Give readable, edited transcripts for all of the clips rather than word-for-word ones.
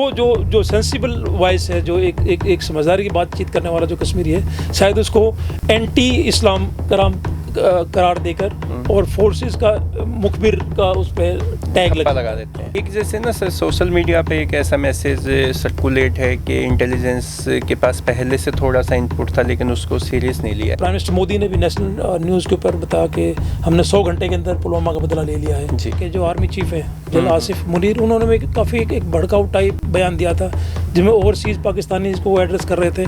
वो जो sensible voice है, जो एक समझदारी की बातचीत करने वाला जो कश्मीरी है, शायद उसको एंटी इस्लाम करार देकर और फोर्सेस का मुखबिर का उस पर टैग लगा देते हैं। एक जैसे ना सर, सोशल मीडिया पे एक ऐसा मैसेज सर्कुलेट है कि इंटेलिजेंस के पास पहले से थोड़ा सा इनपुट था लेकिन उसको सीरियस नहीं लिया। प्राइम मिनिस्टर मोदी ने भी नेशनल न्यूज़ के ऊपर बताया कि हमने 100 घंटे के अंदर पुलवामा का बदला ले लिया है जी। कि जो आर्मी चीफ है जनरल आसिफ मुनीर, उन्होंने भी काफ़ी एक भड़काऊ टाइप बयान दिया था जिसमें ओवरसीज़ पाकिस्तानी को वो एड्रेस कर रहे थे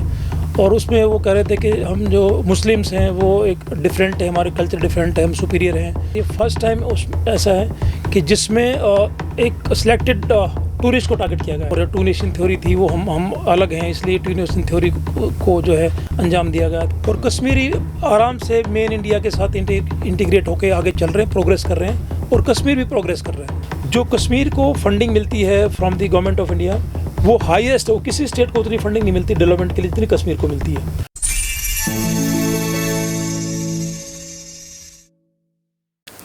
और उसमें वो कह रहे थे कि हम जो मुस्लिम्स हैं वो एक डिफरेंट है, हमारे कल्चर डिफरेंट है, हम सुपीरियर हैं। ये फर्स्ट टाइम ऐसा है कि जिसमें एक सिलेक्टेड टूरिस्ट को टारगेट किया गया और टू नेशन थ्योरी थी, वो हम अलग हैं, इसलिए टू नेशन थ्योरी को जो है अंजाम दिया गया। और कश्मीरी आराम से मेन इंडिया के साथ इंटीग्रेट होकर आगे चल रहे हैं, प्रोग्रेस कर रहे हैं और कश्मीर भी प्रोग्रेस कर रहे हैं। जो कश्मीर को फंडिंग मिलती है from the government of India, वो हाईएस्ट हो, किसी स्टेट को उतनी फंडिंग नहीं मिलती डेवलपमेंट के लिए जितनी कश्मीर को मिलती है।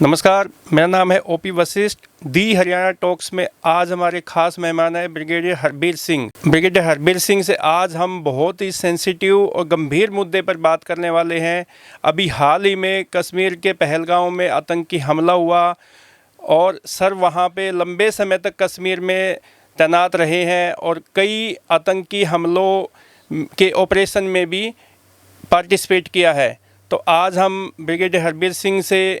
नमस्कार, मेरा नाम है ओपी वशिष्ठ। दी हरियाणा टॉक्स में आज हमारे खास मेहमान है ब्रिगेडियर हरबीर सिंह। ब्रिगेडियर हरबीर सिंह से आज हम बहुत ही सेंसिटिव और गंभीर मुद्दे पर बात करने वाले हैं। अभी हाल ही में कश्मीर के पहलगांव में आतंकी हमला हुआ और सर वहाँ पे लंबे समय तक कश्मीर में तैनात रहे हैं और कई आतंकी हमलों के ऑपरेशन में भी पार्टिसिपेट किया है। तो आज हम ब्रिगेडियर हरबीर सिंह से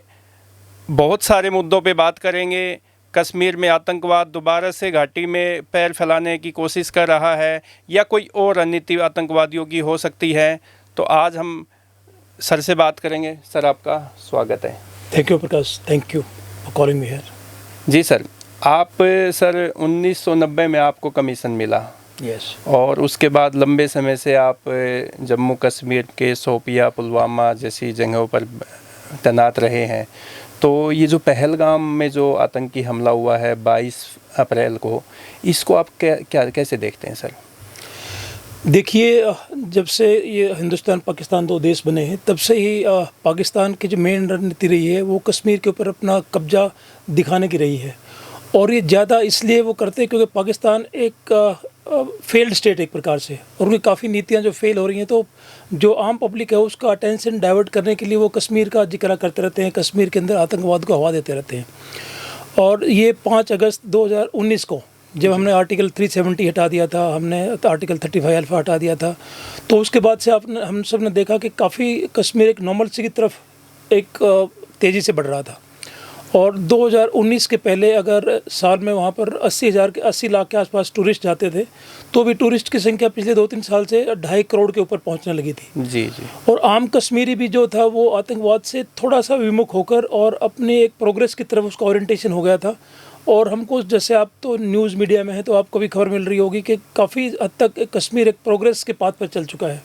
बहुत सारे मुद्दों पे बात करेंगे। कश्मीर में आतंकवाद दोबारा से घाटी में पैर फैलाने की कोशिश कर रहा है या कोई और रणनीति आतंकवादियों की हो सकती है। तो आज हम सर से बात करेंगे। सर, आपका स्वागत है। Thank you Prakash, thank you for calling me here. जी सर, आप सर 1990 में आपको कमीशन मिला। यस। और उसके बाद लंबे समय से आप जम्मू कश्मीर के शोपिया, पुलवामा जैसी जगहों पर तैनात रहे हैं। तो ये जो पहलगाम में जो आतंकी हमला हुआ है 22 अप्रैल को, इसको आप कैसे देखते हैं सर? देखिए, जब से ये हिंदुस्तान पाकिस्तान दो देश बने हैं तब से ही पाकिस्तान की जो मेन रणनीति रही है वो कश्मीर के ऊपर अपना कब्जा दिखाने की रही है। और ये ज़्यादा इसलिए वो करते हैं क्योंकि पाकिस्तान एक फेल्ड स्टेट एक प्रकार से, और उनकी काफ़ी नीतियाँ जो फेल हो रही हैं, तो जो आम पब्लिक है उसका अटेंशन डाइवर्ट करने के लिए वो कश्मीर का जिक्र करते रहते हैं, कश्मीर के अंदर आतंकवाद को हवा देते रहते हैं। और ये 5 अगस्त 2019 को जब हमने आर्टिकल 370 हटा दिया था, हमने आर्टिकल 35 अल्फा हटा दिया था, तो उसके बाद से हम सब ने देखा कि काफ़ी कश्मीर एक नॉर्मलसी की तरफ एक तेज़ी से बढ़ रहा था। और 2019 के पहले अगर साल में वहाँ पर 80 लाख के आसपास टूरिस्ट जाते थे, तो भी टूरिस्ट की संख्या पिछले 2-3 साल से 2.5 करोड़ के ऊपर पहुँचने लगी थी। जी जी। और आम कश्मीरी भी जो था वो आतंकवाद से थोड़ा सा विमुख होकर और अपने एक प्रोग्रेस की तरफ उसका ओरिएंटेशन हो गया था। और हमको, जैसे आप तो न्यूज़ मीडिया में हैं तो आपको भी खबर मिल रही होगी कि काफ़ी हद तक कश्मीर एक प्रोग्रेस के पाथ पर चल चुका है।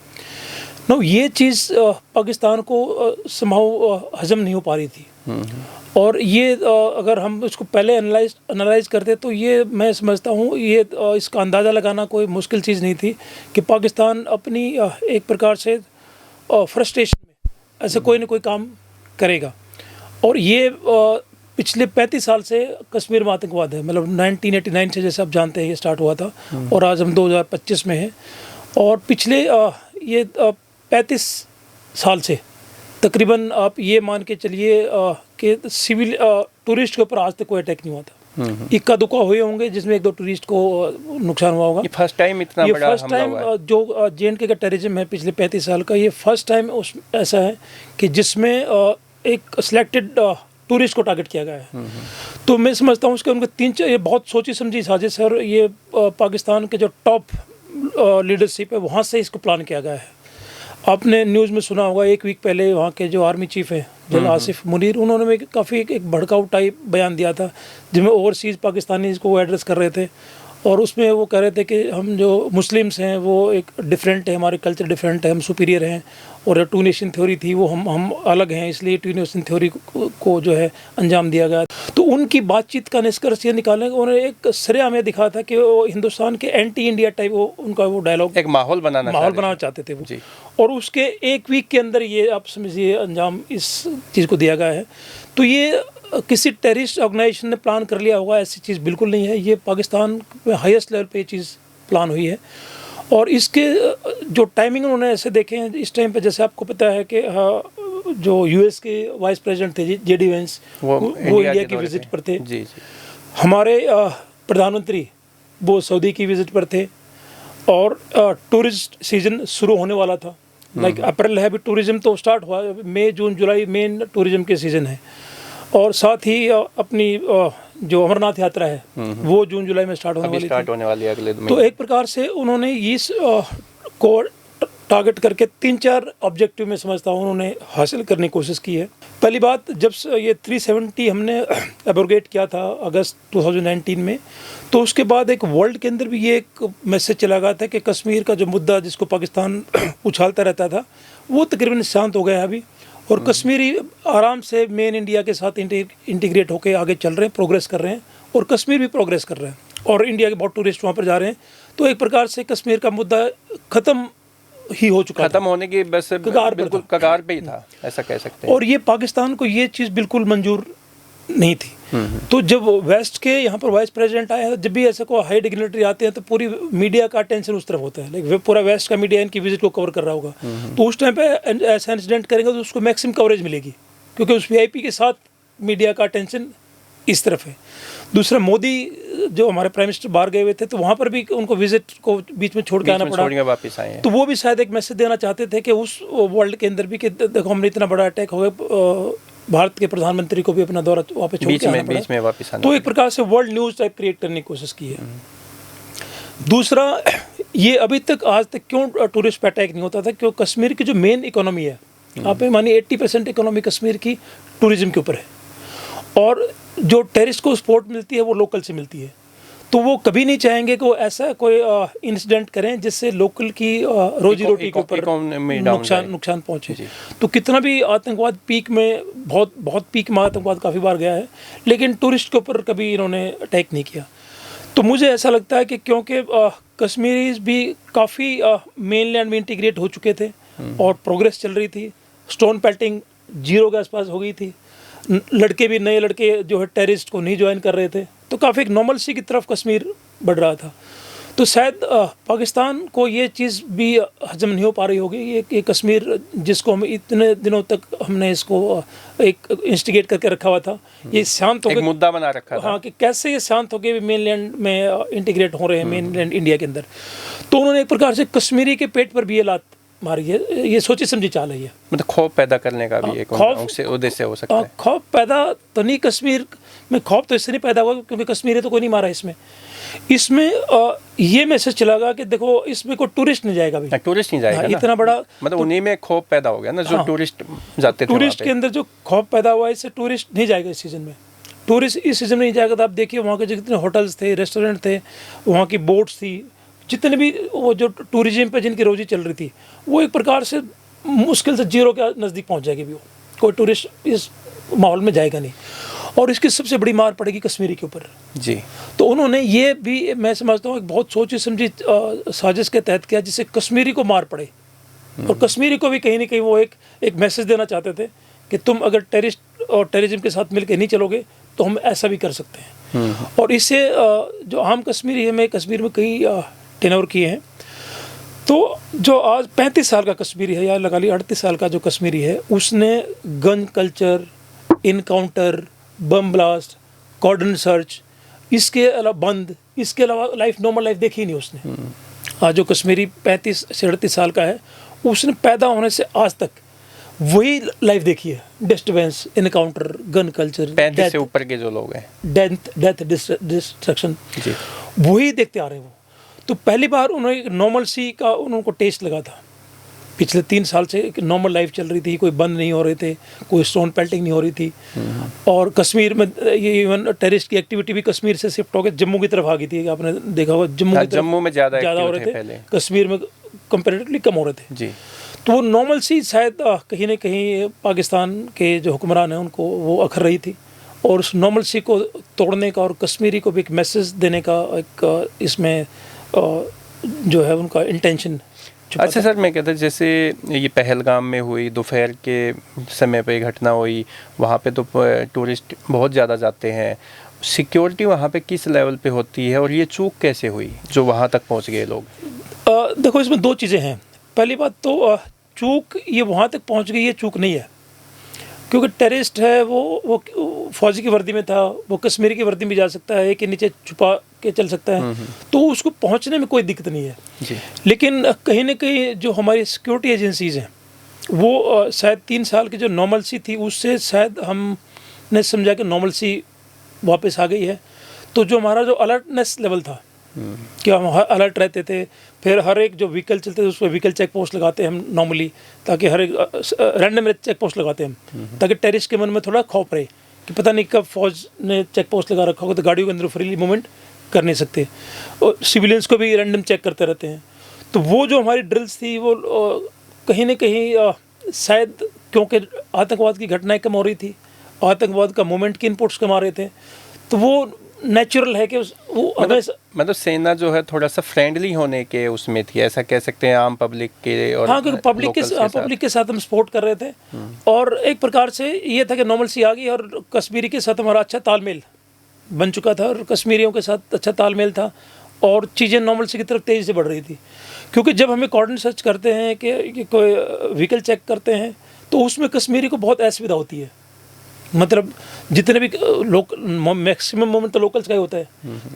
नो, ये चीज़ पाकिस्तान को संभव हजम नहीं हो पा रही थी। और ये अगर हम इसको पहले एनालाइज करते तो ये मैं समझता हूँ ये इसका अंदाज़ा लगाना कोई मुश्किल चीज़ नहीं थी कि पाकिस्तान अपनी एक प्रकार से फ्रस्ट्रेशन में ऐसे कोई ना कोई काम करेगा। और ये पिछले 35 साल से कश्मीर में आतंकवाद है, मतलब 1989 से, जैसे आप जानते हैं, ये स्टार्ट हुआ था और आज हम 2025 में हैं। और पिछले ये 35 साल से तकरीबन आप ये मान के चलिए कि सिविल टूरिस्ट के ऊपर आज तक कोई अटैक नहीं हुआ था। इक्का दुक्का हुए होंगे जिसमें 1-2 टूरिस्ट को नुकसान हुआ होगा। ये फर्स्ट टाइम इतना बड़ा हमला हुआ है। जो जे.एंड.के का टेररिज्म है पिछले 35 साल का, ये फर्स्ट टाइम ऐसा है कि जिसमें एक सिलेक्टेड टूरिस्ट को टारगेट किया गया है। तो मैं समझता हूँ उसके उनके 3-4 ये बहुत सोची समझी साजिश है और ये पाकिस्तान के जो टॉप लीडरशिप है वहाँ से इसको प्लान किया गया है। आपने न्यूज़ में सुना होगा, 1 वीक पहले वहाँ के जो आर्मी चीफ है जनरल आसिफ मुनीर, उन्होंने भी काफ़ी एक भड़काऊ टाइप बयान दिया था जिसमें ओवरसीज़ पाकिस्तानी को वो एड्रेस कर रहे थे और उसमें वो कह रहे थे कि हम जो मुस्लिम्स हैं वो एक डिफरेंट है, हमारे कल्चर डिफरेंट है, हम सुपीरियर हैं और टू नेशन थ्योरी थी, वो हम अलग हैं, इसलिए टू नेशन थ्योरी को जो है अंजाम दिया गया। तो उनकी बातचीत का निष्कर्ष ये निकालने का उन्होंने एक सरेआम में दिखा था कि वो हिंदुस्तान के एंटी इंडिया टाइप उनका वो डायलॉग, एक माहौल बनाना चाहते थे वो जी। और उसके 1 वीक के अंदर ये आप समझिए अंजाम इस चीज़ को दिया गया है। तो ये किसी टेररिस्ट ऑर्गेनाइजेशन ने प्लान कर लिया होगा, ऐसी चीज़ बिल्कुल नहीं है। ये पाकिस्तान में हाईएस्ट लेवल पे ये चीज़ प्लान हुई है। और इसके जो टाइमिंग उन्होंने ऐसे देखे हैं इस टाइम पे, जैसे आपको पता है कि जो यूएस के वाइस प्रेसिडेंट थे जेडी वेंस, वो इंडिया की विजिट पर थे। जी। हमारे प्रधानमंत्री वो सऊदी की विजिट पर थे। और टूरिस्ट सीजन शुरू होने वाला था, लाइक अप्रैल है, अभी टूरिज्म तो स्टार्ट हुआ, मई जून जुलाई मेन टूरिज्म के सीज़न है। और साथ ही अपनी जो अमरनाथ यात्रा है वो जून जुलाई में स्टार्ट होने वाली है अगले। तो एक प्रकार से उन्होंने इस को टारगेट करके 3-4 ऑब्जेक्टिव में समझता हूँ उन्होंने हासिल करने की कोशिश की है। पहली बात, जब ये 370 हमने एब्रोगेट किया था अगस्त 2019 में, तो उसके बाद एक वर्ल्ड के अंदर भी ये एक मैसेज चला गया था कि कश्मीर का जो मुद्दा जिसको पाकिस्तान उछालता रहता था वो तकरीबन शांत हो गया है अभी। और कश्मीरी आराम से मेन इंडिया के साथ इंटीग्रेट होकर आगे चल रहे हैं, प्रोग्रेस कर रहे हैं। और कश्मीर भी प्रोग्रेस कर रहे हैं और इंडिया के बहुत टूरिस्ट वहाँ पर जा रहे हैं। तो एक प्रकार से कश्मीर का मुद्दा ख़त्म ही हो चुका, खत्म होने की बस बिल्कुल कगार पे ही था, ऐसा कह सकते हैं। और ये पाकिस्तान को ये चीज़ बिल्कुल मंजूर नहीं थी। तो जब वेस्ट के यहाँ पर वाइस प्रेसिडेंट आए हैं, जब भी ऐसे को हाई डिग्नेटरी आते हैं तो पूरी मीडिया का अटेंशन उस तरफ होता है, लाइक पूरा वेस्ट का मीडिया इनकी विजिट को कवर कर रहा होगा। तो उस टाइम पे ऐसा इंसिडेंट करेंगे तो उसको मैक्सिमम कवरेज मिलेगी, क्योंकि उस वीआईपी के साथ मीडिया का अटेंशन इस तरफ है। दूसरा, मोदी जो हमारे प्राइम मिनिस्टर बाहर गए हुए थे, तो वहाँ पर भी उनको विजिट को बीच में छोड़ के आना पड़ा, वापस आए हैं। तो वो भी शायद एक मैसेज देना चाहते थे कि उस वर्ल्ड के अंदर भी कि देखो हमने इतना बड़ा अटैक हो गया, भारत के प्रधानमंत्री को भी अपना दौरा वापस छोड़ के आना पड़ा। बीच में वापस आना। तो एक प्रकार से वर्ल्ड न्यूज़ टाइप क्रिएट करने की कोशिश की है। दूसरा, ये अभी तक आज तक क्यों टूरिस्ट पे अटैक नहीं होता था, क्योंकि कश्मीर की जो मेन इकोनॉमी है, आप मानिए 80% इकोनॉमी कश्मीर की टूरिज्म के ऊपर है। और जो टेररिस्ट को सपोर्ट मिलती है वो लोकल से मिलती है। तो वो कभी नहीं चाहेंगे कि वो ऐसा कोई इंसिडेंट करें जिससे लोकल की रोजी रोटी के ऊपर नुकसान पहुंचे। तो कितना भी आतंकवाद पीक में बहुत पीक में आतंकवाद काफ़ी बार गया है, लेकिन टूरिस्ट के ऊपर कभी इन्होंने अटैक नहीं किया। तो मुझे ऐसा लगता है कि क्योंकि कश्मीरीज भी काफ़ी मेनलैंड में इंटीग्रेट हो चुके थे और प्रोग्रेस चल रही थी, स्टोन पेल्टिंग 0 के आसपास हो गई थी, लड़के भी नए लड़के जो है टेररिस्ट को नहीं ज्वाइन कर रहे थे, तो काफ़ी एक नॉर्मल सी की तरफ कश्मीर बढ़ रहा था। तो शायद पाकिस्तान को ये चीज़ भी हजम नहीं हो पा रही होगी, ये कश्मीर जिसको हम इतने दिनों तक हमने इसको एक इंस्टिगेट करके रखा हुआ था, ये शांत हो गया, मुद्दा बना रखा था। हाँ, कि कैसे ये शांत हो गए मेनलैंड में इंटीग्रेट हो रहे हैं, मेनलैंड इंडिया के अंदर। तो उन्होंने एक प्रकार से कश्मीरी के पेट पर भी ये लात मारी है। ये सोची समझी चाल है ये, मतलब खौफ पैदा करने का भी एक उद्देश्य हो सकता है। खौफ पैदा तो नहीं, कश्मीर में खौफ तो इससे नहीं पैदा हुआ क्योंकि कश्मीरी तो कोई नहीं मारा इसमें ये मैसेज चला गया कि देखो इसमें कोई टूरिस्ट नहीं जाएगा, भी टूरिस्ट नहीं जाएगा ना, इतना बड़ा, मतलब उन्हीं में खौफ पैदा हो गया ना, जो टूरिस्ट जाते थे, टूरिस्ट के अंदर जो खौफ पैदा हुआ, इससे टूरिस्ट नहीं जाएगा इस सीजन में। टूरिस्ट इस सीजन में नहीं जाएगा। तो आप देखिए वहाँ के जितने होटल्स थे, रेस्टोरेंट थे, वहाँ की बोट्स थी, जितने भी वो जो टूरिज्म पे जिनकी रोजी चल रही थी, वो एक प्रकार से मुश्किल से 0 के नज़दीक पहुँच जाएगी भी। वो कोई टूरिस्ट इस माहौल में जाएगा नहीं। और इसकी सबसे बड़ी मार पड़ेगी कश्मीरी के ऊपर जी। तो उन्होंने ये भी, मैं समझता हूँ, एक बहुत सोची समझी साजिश के तहत किया जिससे कश्मीरी को मार पड़े। और कश्मीरी को भी कहीं ना कहीं वो एक मैसेज देना चाहते थे कि तुम अगर टेररिस्ट और टेररिज्म के साथ मिलकर नहीं चलोगे तो हम ऐसा भी कर सकते हैं। और इससे जो आम कश्मीरी है, मैं कश्मीर में कई टेनवर किए हैं, तो जो आज 35 साल का कश्मीरी है या लगा ली 38 साल का जो कश्मीरी है, उसने gun culture, encounter, bomb blast, cordon search, इसके अलावा बंद, इसके अलावा नॉर्मल लाइफ देखी नहीं उसने। आज जो कश्मीरी 35 से 38 साल का है, उसने पैदा होने से आज तक वही लाइफ देखी है। डिस्टर्बेंस, इनकाउंटर, गन कल्चर, 35 से ऊपर के जो लोग हैं, डेथ, डिस्ट्रक्शन, वही देखते आ रहे हैं वो। तो पहली बार उन्होंने नॉर्मल सी का उनको टेस्ट लगा था। पिछले 3 साल से एक नॉर्मल लाइफ चल रही थी, कोई बंद नहीं हो रहे थे, कोई स्टोन पेल्टिंग नहीं हो रही थी। और कश्मीर में ये इवन टेररिस्ट की एक्टिविटी भी कश्मीर से शिफ्ट होकर जम्मू की तरफ आ गई थी। आपने देखा होगा जम्मू में ज़्यादा हो रहे थे, कश्मीर में कंपेरेटिवली कम हो रहे थे जी। तो वो नॉर्मल सी शायद कहीं ना कहीं पाकिस्तान के जो हुक्मरान हैं उनको वो अखर रही थी, और उस नॉर्मल सी को तोड़ने का और कश्मीरी को भी एक मैसेज देने का एक इसमें जो है उनका इंटेंशन छुपा अच्छा था। सर, मैं कहता जैसे ये पहलगाम में हुई, दोपहर के समय पे घटना हुई, वहाँ पे तो टूरिस्ट बहुत ज़्यादा जाते हैं। सिक्योरिटी वहाँ पे किस लेवल पे होती है और ये चूक कैसे हुई जो वहाँ तक पहुँच गए लोग? देखो, इसमें दो चीज़ें हैं। पहली बात तो चूक ये वहाँ तक पहुँच गई, ये चूक नहीं है, क्योंकि टेररिस्ट है वो फौजी की वर्दी में था, वो कश्मीरी की वर्दी में जा सकता है, के नीचे छुपा के चल सकता है, तो उसको पहुँचने में कोई दिक्कत नहीं है जी। लेकिन कहीं ना कहीं जो हमारी सिक्योरिटी एजेंसीज़ हैं वो शायद 3 साल की जो नॉर्मलसी थी उससे शायद हमने समझा कि नॉर्मलसी वापस आ गई है। तो जो हमारा जो अलर्टनेस लेवल था कि हम अलर्ट रहते थे, फिर हर एक जो व्हीकल चलते थे उस पर व्हीकल चेक पोस्ट लगाते हैं हम नॉर्मली, ताकि हर एक रैंडम चेक पोस्ट लगाते हैं हम, ताकि टेररिस्ट के मन में थोड़ा खौफ रहे कि पता नहीं कब फौज ने चेक पोस्ट लगा रखा होगा तो गाड़ियों के अंदर फ्रीली मूवमेंट कर नहीं सकते, और सिविलियंस को भी रैंडम चेक करते रहते हैं। तो वो जो हमारी ड्रिल्स थी वो कहीं ना कहीं शायद क्योंकि आतंकवाद की घटनाएं कम हो रही थी, आतंकवाद का मूवमेंट के इनपुट्स कम आ रहे थे, तो वो नेचुरल है कि वो मतलब सेना जो है थोड़ा सा फ्रेंडली होने के उसमें थी, ऐसा कह सकते हैं, आम पब्लिक के और हाँ, क्योंकि पब्लिक के साथ हम सपोर्ट कर रहे थे, और एक प्रकार से ये था कि नॉर्मलसी आ गई और कश्मीरी के साथ हमारा अच्छा तालमेल बन चुका था और कश्मीरियों के साथ अच्छा तालमेल था और चीज़ें नॉर्मलसी की तरफ तेज़ी से बढ़ रही थी। क्योंकि जब हमें कॉर्डन सर्च करते हैं कि कोई व्हीकल चेक करते हैं तो उसमें कश्मीरी को बहुत असुविधा होती है, मतलब जितने भी मैक्सिमम मोमेंट तो लोकल्स का ही होता है,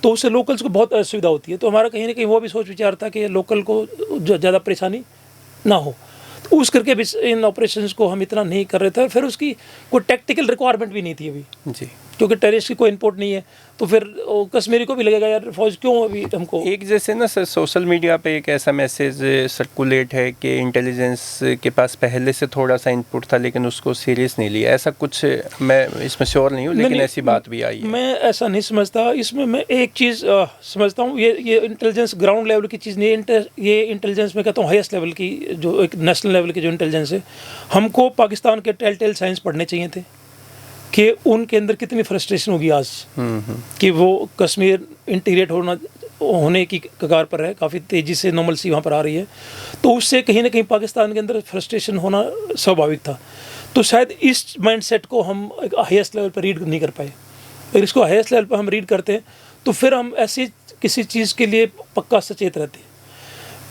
तो उससे लोकल्स को बहुत असुविधा होती है। तो हमारा कहीं ना कहीं वो भी सोच विचार था कि लोकल को ज़्यादा परेशानी ना हो, तो उस करके भी इन ऑपरेशंस को हम इतना नहीं कर रहे थे। फिर उसकी कोई टेक्निकल रिक्वायरमेंट भी नहीं थी अभी जी, क्योंकि टेररिस्ट की कोई इनपुट नहीं है, तो फिर कश्मीरी को भी लगेगा यार फौज क्यों अभी हमको। एक जैसे ना सर, सोशल मीडिया पे एक ऐसा मैसेज सर्कुलेट है कि इंटेलिजेंस के पास पहले से थोड़ा सा इनपुट था लेकिन उसको सीरियस नहीं लिया, ऐसा कुछ, मैं इसमें श्योर नहीं हूँ लेकिन ऐसी बात भी आई है। मैं ऐसा नहीं समझता, इसमें मैं एक चीज़ समझता हूँ, ये इंटेलिजेंस ग्राउंड लेवल की चीज़ नहीं है, ये इंटेलिजेंस मैं कहता हूँ हाईएस्ट लेवल की, जो एक नेशनल लेवल की जो इंटेलिजेंस है। हमको पाकिस्तान के टेल साइंस पढ़ने चाहिए थे कि उनके अंदर कितनी फ्रस्ट्रेशन होगी आज कि वो कश्मीर इंटीग्रेट होने की कगार पर है, काफ़ी तेज़ी से नॉर्मलसी वहाँ पर आ रही है, तो उससे कहीं ना कहीं पाकिस्तान के अंदर फ्रस्ट्रेशन होना स्वाभाविक था। तो शायद इस माइंडसेट को हम एक हाईएस्ट लेवल पर रीड नहीं कर पाए। अगर इसको हाईएस्ट लेवल पर हम रीड करते हैं तो फिर हम ऐसी किसी चीज़ के लिए पक्का सचेत रहते हैं।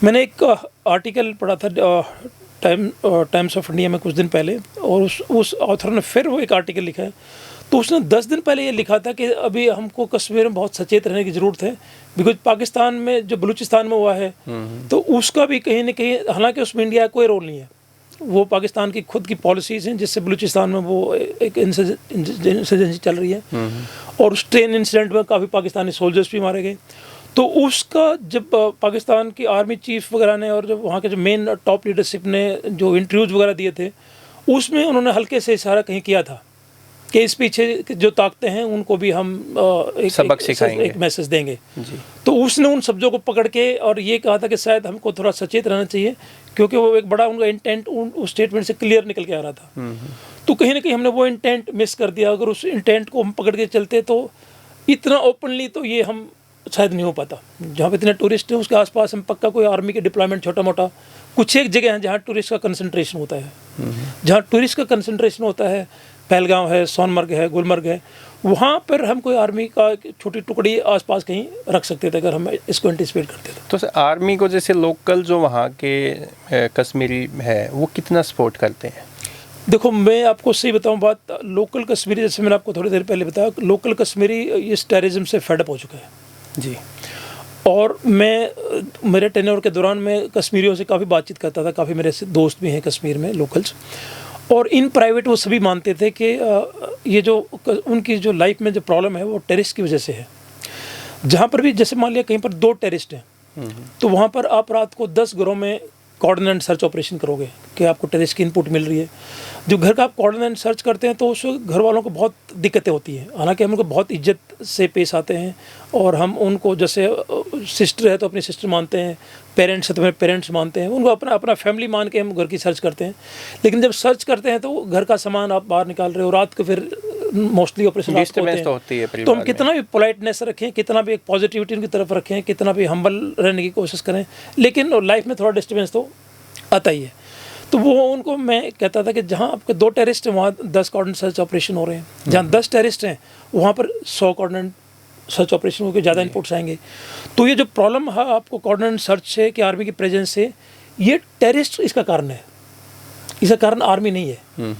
मैंने एक आर्टिकल पढ़ा था टाइम्स ऑफ इंडिया में कुछ दिन पहले, और उस ऑथर ने फिर वो एक आर्टिकल लिखा है, तो उसने 10 दिन पहले ये लिखा था कि अभी हमको कश्मीर में बहुत सचेत रहने की ज़रूरत है, बिकॉज पाकिस्तान में जो बलूचिस्तान में हुआ है तो उसका भी कहीं ना कहीं, हालांकि उसमें इंडिया का कोई रोल नहीं है, वो पाकिस्तान की खुद की पॉलिसीज़ हैं जिससे बलूचिस्तान में वो एक इंसर्जेंसी चल रही है, और उस ट्रेन इंसिडेंट में काफ़ी पाकिस्तानी सोल्जर्स भी मारे गए। तो उसका जब पाकिस्तान की आर्मी चीफ वगैरह ने और जब वहाँ के जो मेन टॉप लीडरशिप ने जो इंटरव्यूज़ वगैरह दिए थे, उसमें उन्होंने हल्के से इशारा कहीं किया था कि इस पीछे जो ताकतें हैं उनको भी हम एक सबक सिखाएंगे, एक मैसेज देंगे जी। तो उसने उन शब्दों को पकड़ के और ये कहा था कि शायद हमको थोड़ा सचेत रहना चाहिए, क्योंकि वो एक बड़ा उनका इंटेंट उस स्टेटमेंट से क्लियर निकल के आ रहा था। तो कहीं ना कहीं हमने वो इंटेंट मिस कर दिया। अगर उस इंटेंट को हम पकड़ के चलते तो इतना ओपनली तो ये हम शायद नहीं हो पाता। जहाँ पे इतने टूरिस्ट हैं उसके आसपास हम पक्का कोई आर्मी के डिप्लॉयमेंट छोटा मोटा कुछ एक जगह है जहाँ टूरिस्ट का कंसंट्रेशन होता है, जहाँ टूरिस्ट का कंसंट्रेशन होता है, पहलगाम है, सोनमर्ग है, गुलमर्ग है, वहाँ पर हम कोई आर्मी का छोटी टुकड़ी आसपास कहीं रख सकते थे अगर हम इसको एंटिसिपेट करते थे। तो सर, आर्मी को जैसे लोकल जो वहाँ के कश्मीरी है वो कितना सपोर्ट करते हैं? देखो, मैं आपको सही बताऊं बात, लोकल कश्मीरी, जैसे मैंने आपको थोड़ी देर पहले बताया, लोकल कश्मीरी इस टेररिज्म से फेडअप हो चुका है जी। और मैं मेरे टेन्योर के दौरान मैं कश्मीरियों से काफ़ी बातचीत करता था, काफ़ी मेरे दोस्त भी हैं कश्मीर में लोकल्स, और इन प्राइवेट वो सभी मानते थे कि ये जो उनकी जो लाइफ में जो प्रॉब्लम है वो टेररिस्ट की वजह से है। जहाँ पर भी, जैसे मान लिया कहीं पर 2 टेररिस्ट हैं तो वहाँ पर आप रात को 10 घरों में कोऑर्डिनेट सर्च ऑपरेशन करोगे कि आपको टेररिस्ट की इनपुट मिल रही है। जो घर का आप कोऑर्डिनेट सर्च करते हैं तो उस घर वालों को बहुत दिक्कतें होती हैं, हालांकि हम उनको बहुत इज्जत से पेश आते हैं और हम उनको, जैसे सिस्टर है तो अपनी सिस्टर मानते हैं, पेरेंट्स है तो अपने पेरेंट्स मानते हैं, उनको अपना अपना फैमिली मान के हम घर की सर्च करते हैं। लेकिन जब सर्च करते हैं तो घर का सामान आप बाहर निकाल रहे हो, रात को फिर मोस्टली ऑपरेशन डिस्टर्बेंस तो होती है तो परिवार हम में। कितना भी पोलाइटनेस रखें, कितना भी एक पॉजिटिविटी उनकी तरफ रखें, कितना भी हम्बल रहने की कोशिश करें, लेकिन लाइफ में थोड़ा डिस्टर्बेंस तो आता ही है। तो वो उनको मैं कहता था कि जहाँ आपके 2 टेररिस्ट हैं वहाँ 10 कॉर्डन सर्च ऑपरेशन हो रहे हैं, जहाँ 10 टेररिस्ट हैं वहाँ पर 100 कॉर्डन सर्च ऑपरेशन होकर ज़्यादा इनपुट्स आएंगे। तो ये जो प्रॉब्लम है आपको कॉर्डन सर्च से कि आर्मी की प्रेजेंस से, ये टेररिस्ट इसका कारण है, इसका कारण आर्मी नहीं है।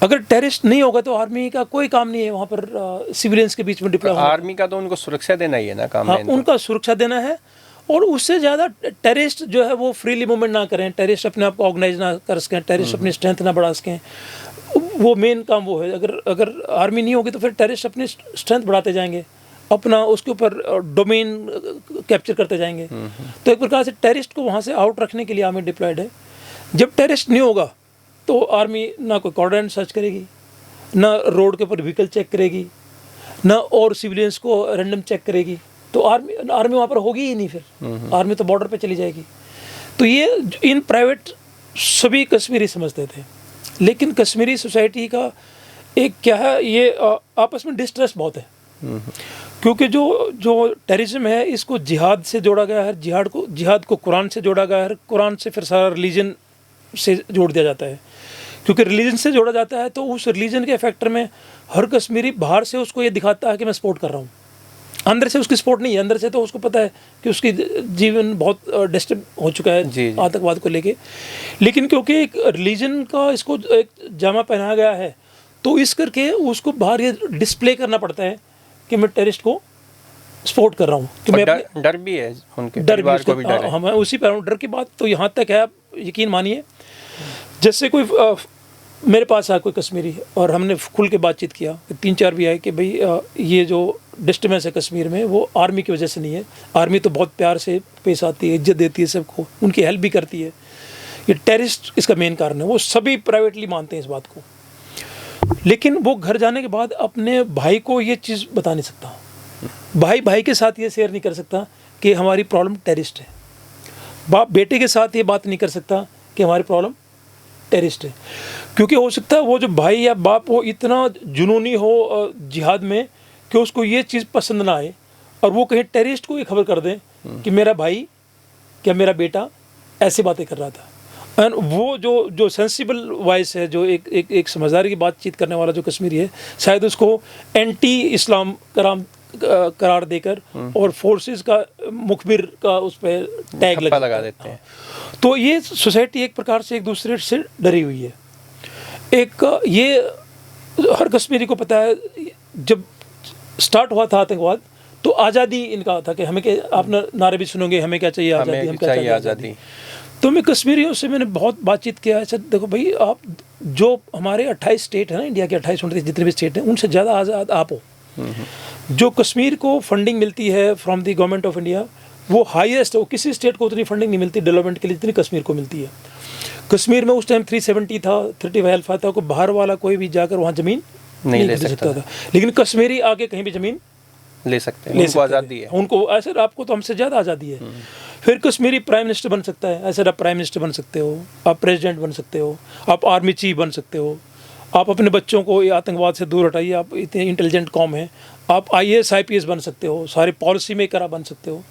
अगर टेररिस्ट नहीं होगा तो आर्मी का कोई काम नहीं है वहाँ पर सिविलियंस के बीच में डिप्लॉय होना। आर्मी का तो उनको सुरक्षा देना ही है ना काम हाँ, है इनको। उनका सुरक्षा देना है, और उससे ज़्यादा टेररिस्ट जो है वो फ्रीली मूवमेंट ना करें, टेररिस्ट अपने आप को ऑर्गेनाइज ना कर सकें, टेररिस्ट अपनी स्ट्रेंथ ना बढ़ा सकें, वो मेन काम वो है। अगर आर्मी नहीं होगी तो फिर टेररिस्ट अपनी स्ट्रेंथ बढ़ाते जाएंगे, अपना उसके ऊपर डोमेन कैप्चर करते जाएंगे। तो एक प्रकार से टेररिस्ट को वहाँ से आउट रखने के लिए आर्मी डिप्लॉयड है। जब टेररिस्ट नहीं होगा तो आर्मी ना कोई कॉर्डन सर्च करेगी, ना रोड के ऊपर व्हीकल चेक करेगी, ना और सिविलियंस को रैंडम चेक करेगी, तो आर्मी वहाँ पर होगी ही नहीं। फिर आर्मी तो बॉर्डर पे चली जाएगी। तो ये इन प्राइवेट सभी कश्मीरी समझते थे, लेकिन कश्मीरी सोसाइटी का एक क्या है, ये आपस में डिस्ट्रस्ट बहुत है, क्योंकि जो टेररिज्म है इसको जिहाद से जोड़ा गया है, जिहाद को कुरान से जोड़ा गया है, कुरान से फिर सारा रिलीजन से जोड़ दिया जाता है। क्योंकि रिलीजन से जोड़ा जाता है तो उस रिलीजन के फैक्टर में हर कश्मीरी बाहर से उसको ये दिखाता है कि मैं सपोर्ट कर रहा हूँ, अंदर से उसकी सपोर्ट नहीं है। अंदर से तो उसको पता है कि उसकी जीवन बहुत डिस्टर्ब हो चुका है आतंकवाद को लेके, लेकिन क्योंकि एक रिलीजन का इसको एक जामा पहनाया गया है तो इस करके उसको बाहर ये डिस्प्ले करना पड़ता है कि मैं टेररिस्ट को सपोर्ट कर रहा हूँ। कि मैं डर भी है उनके डर परिवार को भी डर है। हमें उसी पर डर की बात तो यहाँ तक है, आप यकीन मानिए, जैसे कोई मेरे पास आया कोई कश्मीरी और हमने खुल के बातचीत किया, 3-4 भी आए कि भाई ये जो डिस्टर्बेंस है कश्मीर में वो आर्मी की वजह से नहीं है, आर्मी तो बहुत प्यार से पेश आती है, इज्जत देती है सबको, उनकी हेल्प भी करती है, ये टेररिस्ट इसका मेन कारण है। वो सभी प्राइवेटली मानते हैं इस बात को, लेकिन वो घर जाने के बाद अपने भाई को ये चीज़ बता नहीं सकता, भाई के साथ ये शेयर नहीं कर सकता कि हमारी प्रॉब्लम टेररिस्ट है, बाप बेटे के साथ ये बात नहीं कर सकता कि हमारी प्रॉब्लम टेररिस्ट है, क्योंकि हो सकता है वो जो भाई या बाप वो इतना जुनूनी हो जिहाद में कि उसको ये चीज़ पसंद ना आए और वो कहीं टेररिस्ट को ये खबर कर दें कि मेरा भाई क्या मेरा बेटा ऐसी बातें कर रहा था। एंड वो जो सेंसिबल वॉइस है, जो एक समझदारी की बातचीत करने वाला जो कश्मीरी है, शायद उसको एंटी इस्लाम करार देकर और फोर्सेस का मुखबिर का उस पर टैग लगा देते हैं। तो ये सोसाइटी एक प्रकार से एक दूसरे से डरी हुई है। एक ये हर कश्मीरी को पता है, जब स्टार्ट हुआ था आतंकवाद तो आज़ादी इनका था कि हमें आप नारे भी सुनोगे, हमें क्या चाहिए आज़ादी, हम क्या चाहिए आज़ादी। तो मैं कश्मीरियों से मैंने बहुत बातचीत किया है, देखो भाई आप जो हमारे 28 स्टेट है ना, इंडिया के 28-29 जितने भी स्टेट हैं उनसे ज़्यादा आज़ाद आप हो। जो कश्मीर को फंडिंग मिलती है from the government of India वो हाईएस्ट है, वो किसी स्टेट को उतनी फंडिंग नहीं मिलती डेवलपमेंट के लिए जितनी कश्मीर को मिलती है। कश्मीर में उस टाइम 370 था, 35 अल्फा था, कोई बाहर वाला कोई भी जाकर वहाँ ज़मीन नहीं ले सकता था, लेकिन कश्मीरी आके कहीं भी ज़मीन ले सकते हैं, उनको आज़ादी है, उनको ऐसे आपको तो हमसे ज़्यादा आज़ादी है। फिर कश्मीरी प्राइम मिनिस्टर बन सकता है, ऐसे आप प्राइम मिनिस्टर बन सकते हो, आप प्रेसिडेंट बन सकते हो, आप आर्मी चीफ बन सकते हो, आप अपने बच्चों को ये आतंकवाद से दूर हटाइए, आप इतने इंटेलिजेंट कौम हैं, आप IAS IPS बन सकते हो, सारे पॉलिसी मेकर आप बन सकते हो।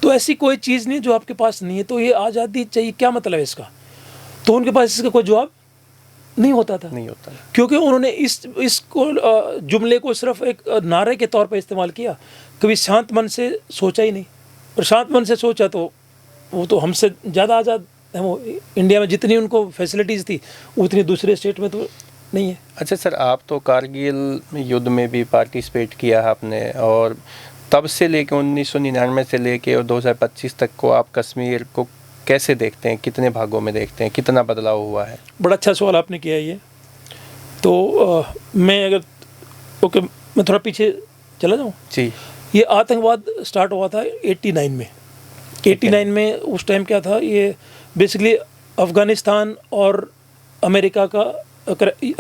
तो ऐसी कोई चीज़ नहीं जो आपके पास नहीं है, तो ये आज़ादी चाहिए, क्या मतलब है इसका? तो उनके पास इसका कोई जवाब नहीं होता था, क्योंकि उन्होंने इसको जुमले को सिर्फ एक नारे के तौर पर इस्तेमाल किया, कभी शांत मन से सोचा ही नहीं। और शांत मन से सोचा तो वो तो हमसे ज़्यादा आज़ाद है। वो इंडिया में जितनी उनको फैसिलिटीज़ थी उतनी दूसरे स्टेट में तो नहीं है। अच्छा सर, आप तो कारगिल युद्ध में भी पार्टिसिपेट किया है आपने, और तब से लेके 1999 से लेके और 2025 तक को आप कश्मीर को कैसे देखते हैं, कितने भागों में देखते हैं, कितना बदलाव हुआ है? बड़ा अच्छा सवाल आपने किया है ये। तो मैं अगर मैं थोड़ा पीछे चला जाऊँ जी। ये आतंकवाद स्टार्ट हुआ था 89 में। 89 में उस टाइम क्या था, ये बेसिकली अफ़गानिस्तान और अमेरिका का,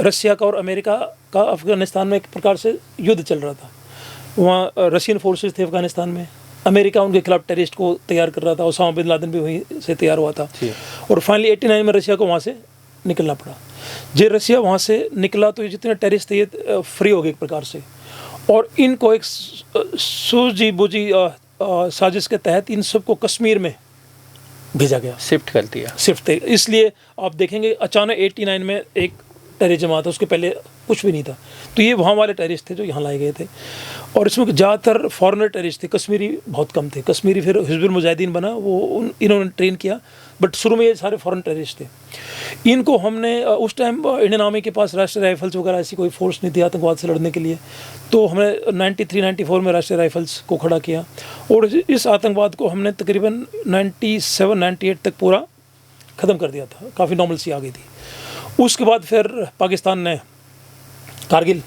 रशिया का और अमेरिका का अफ़गानिस्तान में एक प्रकार से युद्ध चल रहा था। वहाँ रशियन फोर्सेस थे अफ़गानिस्तान में, अमेरिका उनके खिलाफ टेररिस्ट को तैयार कर रहा था, ओसामा बिन लादेन भी वहीं से तैयार हुआ था। और फाइनली 89 में रशिया को वहाँ से निकलना पड़ा। जे रसिया वहाँ से निकला तो ये जितने टेररिस्ट थे ये फ्री हो गए एक प्रकार से, और इनको एक सूझी बूझी साजिश के तहत इन सबको कश्मीर में भेजा गया, शिफ्ट कर दिया। शिफ्ट थे। इसलिए आप देखेंगे अचानक 89 में एक टेररिस्ट जमा था, उसके पहले कुछ भी नहीं था। तो ये वहाँ वाले टेररिस्ट थे जो यहाँ लाए गए थे, और इसमें ज़्यादातर फॉरेनर टेररिस्ट थे, कश्मीरी बहुत कम थे। कश्मीरी फिर हिजबुल मुजाहिदीन बना, वो इन्होंने ट्रेन किया, बट शुरू में ये सारे फॉरेन टेररिस्ट थे। इनको हमने उस टाइम इंडियन आर्मी के पास राष्ट्रीय राइफल्स वगैरह ऐसी कोई फोर्स नहीं थी आतंकवाद से लड़ने के लिए, तो हमने 93-94 में राष्ट्रीय राइफल्स को खड़ा किया, और इस आतंकवाद को हमने तकरीबन 97-98 तक पूरा ख़त्म कर दिया था, काफ़ी नॉर्मलसी आ गई थी। उसके बाद फिर पाकिस्तान ने कारगिल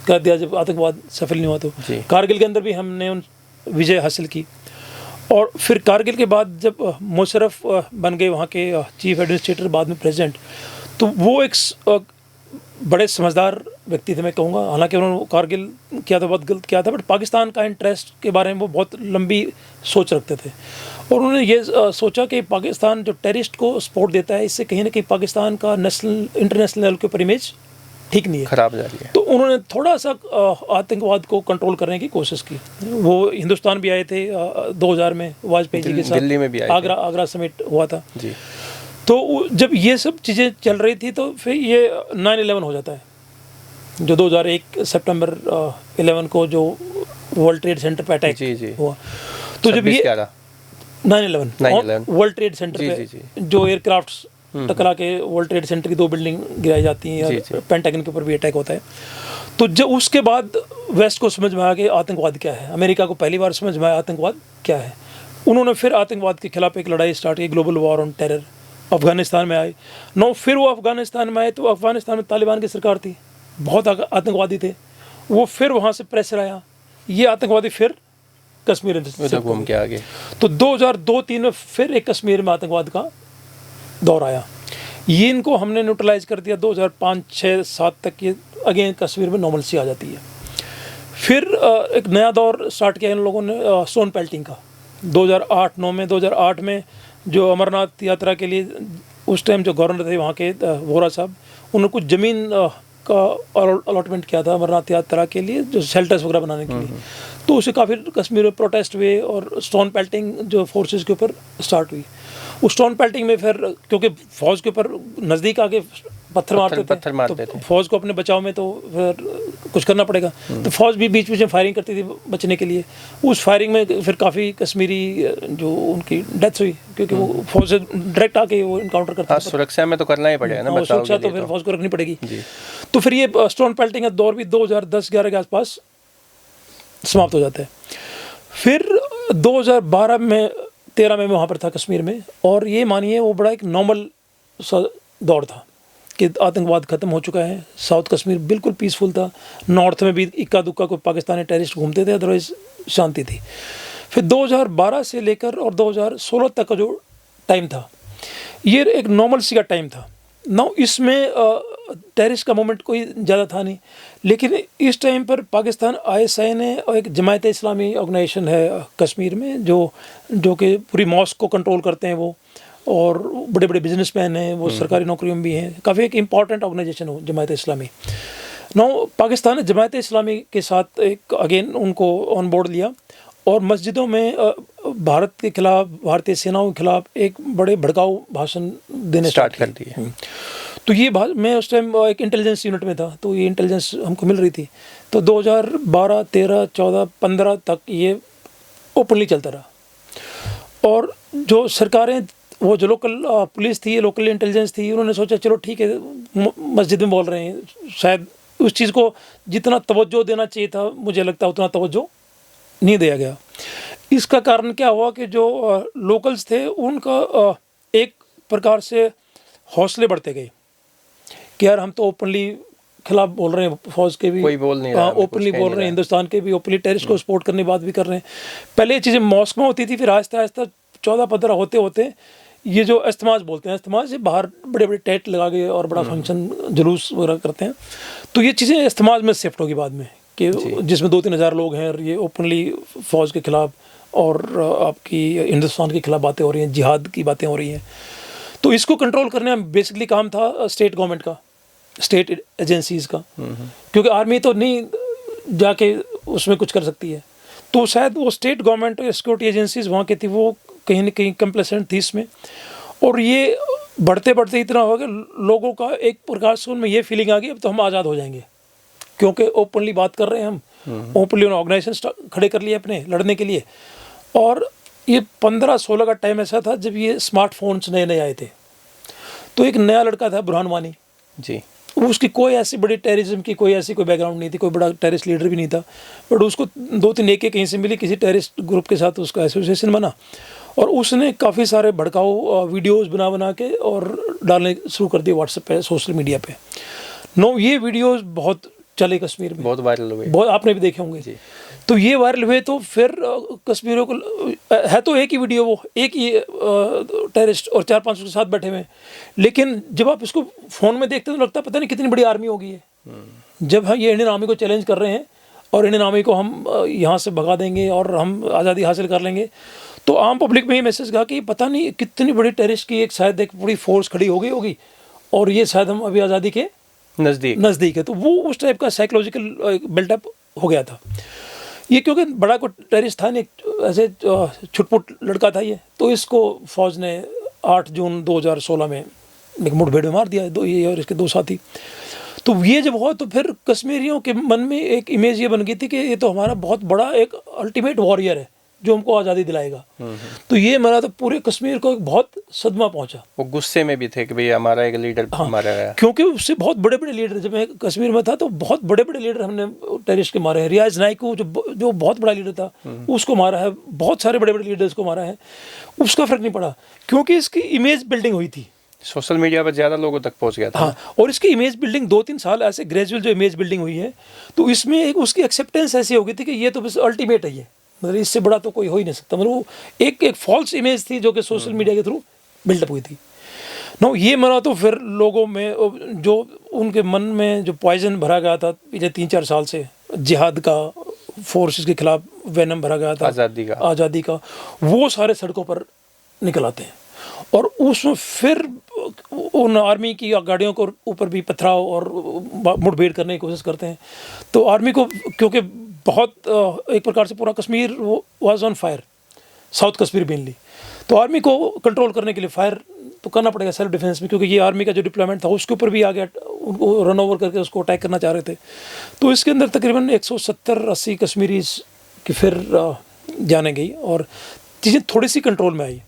कर दिया, जब आतंकवाद सफल नहीं हुआ तो कारगिल के अंदर भी हमने विजय हासिल की। और फिर कारगिल के बाद जब मुशर्रफ बन गए वहाँ के चीफ एडमिनिस्ट्रेटर, बाद में प्रेसिडेंट, तो वो एक बड़े समझदार व्यक्ति थे मैं कहूँगा। हालांकि उन्होंने कारगिल किया था, बहुत गलत किया था, बट पाकिस्तान का इंटरेस्ट के बारे में वो बहुत लंबी सोच रखते थे, और उन्होंने ये सोचा कि पाकिस्तान जो टेररिस्ट को सपोर्ट देता है, इससे कहीं ना कहीं पाकिस्तान का इंटरनेशनल लेवल के ऊपर इमेज ठीक नहीं है, खराब जा रही है। तो उन्होंने थोड़ा सा आतंकवाद को कंट्रोल करने की कोशिश की। वो हिंदुस्तान भी आए थे 2000 में वाजपेयी जी के साथ, दिल्ली में भी आए थे। आगरा समिट हुआ था जी। तो जब ये सब चीज़ें चल रही थी तो फिर ये 9/11 हो जाता है, जो 2001 सितंबर 11 को जो वर्ल्ड ट्रेड सेंटर पे अटैक हुआ। तो जब ये 9/11 वर्ल्ड ट्रेड सेंटर पे जो एयरक्राफ्ट्स टकरा के वर्ल्ड ट्रेड सेंटर की 2 बिल्डिंग गिराई जाती हैं, और पेंटागन के ऊपर भी अटैक होता है। तो जब उसके बाद वेस्ट को समझ में आया कि आतंकवाद क्या है, अमेरिका को पहली बार समझ में आया आतंकवाद क्या है, उन्होंने फिर आतंकवाद के खिलाफ एक लड़ाई स्टार्ट की, global war on terror. Afghanistan में आए फिर वो अफगानिस्तान में आए तो अफगानिस्तान में तालिबान की सरकार थी, बहुत आतंकवादी थे, वो फिर वहाँ से प्रेशर आया, ये आतंकवादी फिर कश्मीर में घूम के आगे। तो 2002-03 में फिर एक कश्मीर में आतंकवाद का दौर आया, ये इनको हमने न्यूट्रलाइज कर दिया। 2005-06-07 तक ये अगेन कश्मीर में नॉर्मलसी आ जाती है। फिर एक नया दौर स्टार्ट किया इन लोगों ने स्टोन पेल्टिंग का 2008-09 में। 2008 में जो अमरनाथ यात्रा के लिए उस टाइम जो गवर्नर थे वहाँ के वोरा साहब, उन्होंने कुछ ज़मीन का अलॉटमेंट किया था अमरनाथ यात्रा के लिए, जो शेल्टर्स वगैरह बनाने के लिए। तो उसे काफ़ी कश्मीर में प्रोटेस्ट हुए और स्टोन पेल्टिंग जो फोर्सेस के ऊपर स्टार्ट हुई। उस स्टोन पेल्टिंग में फिर क्योंकि फौज के ऊपर नज़दीक आके पत्थर मारते थे, फौज को अपने बचाव में तो फिर कुछ करना पड़ेगा, तो फौज भी बीच बीच में फायरिंग करती थी बचने के लिए। उस फायरिंग में फिर काफ़ी कश्मीरी जो उनकी डेथ हुई, क्योंकि वो फौज से डायरेक्ट आके वो इनकाउंटर करते थे। सुरक्षा में तो करना ही पड़ेगा ना, सुरक्षा तो फिर फौज को रखनी पड़ेगी। तो फिर ये स्टोन पेल्टिंग का दौर भी 2010-11 के आसपास समाप्त हो जाता है। फिर 2012 में 13 में वहाँ पर था कश्मीर में, और ये मानिए वो बड़ा एक नॉर्मल सा दौर था कि आतंकवाद ख़त्म हो चुका है, साउथ कश्मीर बिल्कुल पीसफुल था, नॉर्थ में भी इक्का दुक्का को पाकिस्तानी टेररिस्ट घूमते थे, अदरवाइज शांति थी। फिर 2012 से लेकर और 2016 तक का जो टाइम था, ये एक नॉर्मल सी का टाइम था ना। इसमें टेररिस्ट का मूवमेंट कोई ज़्यादा था नहीं, लेकिन इस टाइम पर पाकिस्तान ISI ने और एक जमायत इस्लामी ऑर्गेनाइजेशन है कश्मीर में जो कि पूरी मॉस्क को कंट्रोल करते हैं वो, और बड़े बड़े बिजनेसमैन हैं वो, सरकारी नौकरियों में भी हैं, काफ़ी एक इम्पॉर्टेंट ऑर्गेनाइजेशन हो जमायत इस्लामी। नो पाकिस्तान ने जमायत इस्लामी के साथ एक अगेन उनको ऑन बोर्ड लिया, और मस्जिदों में भारत के खिलाफ, भारतीय सेनाओं के खिलाफ एक बड़े भड़काऊ भाषण देने स्टार्ट कर दिए। तो ये मैं उस टाइम एक इंटेलिजेंस यूनिट में था, तो ये इंटेलिजेंस हमको मिल रही थी। तो 2012, 13, 14, 15 तक ये ओपनली चलता रहा, और जो सरकारें, वो जो लोकल पुलिस थी, लोकल इंटेलिजेंस थी, उन्होंने सोचा चलो ठीक है, मस्जिद में बोल रहे हैं, शायद उस चीज़ को जितना तवज्जो देना चाहिए था मुझे लगता है उतना तवज्जो नहीं दिया गया। इसका कारण क्या हुआ कि जो लोकल्स थे उनका एक प्रकार से हौसले बढ़ते गए कि यार हम तो ओपनली खिलाफ बोल रहे हैं, फौज के भी कोई बोल नहीं रहा, ओपनली बोल रहे हैं, हिंदुस्तान के भी ओपनली टेररिस्ट को सपोर्ट करने की बात भी कर रहे हैं। पहले ये चीज़ें मॉस्क में होती थी, फिर आहिस्ता आहिस्ता 14-15 होते होते ये जो इस्तेमाज बोलते हैं, इस्तेमाज से बाहर बड़े बड़े टेंट लगा के और बड़ा फंक्शन जुलूस वगैरह करते हैं, तो ये चीज़ें इस्तेमाज में शिफ्ट होगी बाद में कि जिसमें 2-3 हज़ार लोग हैं और ये ओपनली फ़ौज के ख़िलाफ़ और आपकी हिंदुस्तान के खिलाफ बातें हो रही हैं, जिहाद की बातें हो रही हैं। तो इसको कंट्रोल करने में बेसिकली काम था स्टेट गवर्नमेंट का स्टेट एजेंसीज़ का, क्योंकि आर्मी तो नहीं जाके उसमें कुछ कर सकती है। तो शायद वो स्टेट गवर्नमेंट और सिक्योरिटी एजेंसीज वहाँ की थी, वो कहीं ना कहीं कंप्लेसेंट थी इसमें। और ये बढ़ते बढ़ते इतना हो गया, लोगों का एक प्रकार से उनमें ये फीलिंग आ गई अब तो हम आज़ाद हो जाएंगे, क्योंकि ओपनली बात कर रहे हैं हम, ओपनली उन्होंने ऑर्गेनाइजेशन खड़े कर लिए अपने लड़ने के लिए। और ये 15-16 का टाइम ऐसा था जब ये स्मार्टफोन्स नए नए आए थे। तो एक नया लड़का था बुरहान वानी जी, उसकी कोई ऐसी बड़ी टेररिज्म की कोई ऐसी कोई बैकग्राउंड नहीं थी, कोई बड़ा टेररिस्ट लीडर भी नहीं था, बट उसको 2-3 AK कहीं से मिली, किसी टेररिस्ट ग्रुप के साथ उसका एसोसिएशन बना और उसने काफ़ी सारे भड़काऊ वीडियोस बना बना के और डालने शुरू कर दिए व्हाट्सएप पे, सोशल मीडिया पे। ये वीडियोस बहुत चले कश्मीर में, बहुत वायरल हुए, बहुत आपने भी देखे होंगे। तो ये वायरल हुए तो फिर कश्मीरियों को है तो एक ही वीडियो, वो एक ही टेररिस्ट और 4-5 के साथ बैठे हुए हैं, लेकिन जब आप इसको फ़ोन में देखते हैं तो लगता है पता नहीं कितनी बड़ी आर्मी होगी है। जब हम ये इंडियन आर्मी को चैलेंज कर रहे हैं और इंडियन आर्मी को हम यहाँ से भगा देंगे और हम आज़ादी हासिल कर लेंगे, तो आम पब्लिक में ये मैसेज गया कि पता नहीं कितनी बड़ी टेररिस्ट की एक शायद एक बड़ी फोर्स खड़ी हो गई होगी और ये शायद हम अभी आज़ादी के नज़दीक है। तो वो उस टाइप का साइकोलॉजिकल बिल्डअप हो गया था। ये क्योंकि बड़ा कोई टेररिस्ट था नहीं, ऐसे छुटपुट लड़का था ये, तो इसको फौज ने 8 जून 2016 में एक मुठभेड़ में मार दिया, ये और इसके 2 साथी। तो ये जब हुआ तो फिर कश्मीरियों के मन में एक इमेज ये बन गई थी कि ये तो हमारा बहुत बड़ा एक अल्टीमेट वॉरियर है जो हमको आज़ादी दिलाएगा। तो ये मेरा तो पूरे कश्मीर को एक बहुत सदमा पहुंचा। वो गुस्से में भी थे कि भाई हमारा एक लीडर मारा गया, क्योंकि उससे बहुत बड़े बड़े लीडर, जब मैं कश्मीर में था तो बहुत बड़े बड़े लीडर हमने टेररिस्ट के मारे हैं। रियाज नाइक को जो बहुत बड़ा लीडर था उसको मारा है, बहुत सारे बड़े बड़े लीडर्स को मारा है, उसका फर्क नहीं पड़ा क्योंकि इसकी इमेज बिल्डिंग हुई थी, सोशल मीडिया पर ज़्यादा लोगों तक पहुंच गया था। हाँ, और इसकी इमेज बिल्डिंग 2-3 साल ऐसे ग्रेजुअल जो इमेज बिल्डिंग हुई है, तो इसमें एक उसकी एक्सेप्टेंस ऐसी हो गई थी कि ये तो बस अल्टीमेट है, ये मतलब इससे बड़ा तो कोई हो ही नहीं सकता। मतलब वो एक फॉल्स इमेज थी जो कि सोशल मीडिया के थ्रू बिल्डअप हुई थी। ये मरा तो फिर लोगों में जो उनके मन में जो पॉइजन भरा गया था पिछले 3-4 साल से, जिहाद का, फोर्सेस के खिलाफ वेनम भरा गया था, आज़ादी का, वो सारे सड़कों पर निकल आते हैं और उसमें फिर उन आर्मी की गाड़ियों को ऊपर भी पथराव और मुठभेड़ करने की कोशिश करते हैं। तो आर्मी को क्योंकि बहुत एक प्रकार से पूरा कश्मीर वो was on fire, south Kashmir mainly, तो आर्मी को कंट्रोल करने के लिए फायर तो करना पड़ेगा सेल्फ डिफेंस में, क्योंकि ये आर्मी का जो डिप्लॉयमेंट था उसके ऊपर भी आ गया, उनको रन ओवर करके उसको अटैक करना चाह रहे थे। तो इसके अंदर तकरीबन 170-80 कश्मीरीज की फिर जाने गई और चीज़ें थोड़ी सी कंट्रोल में आई।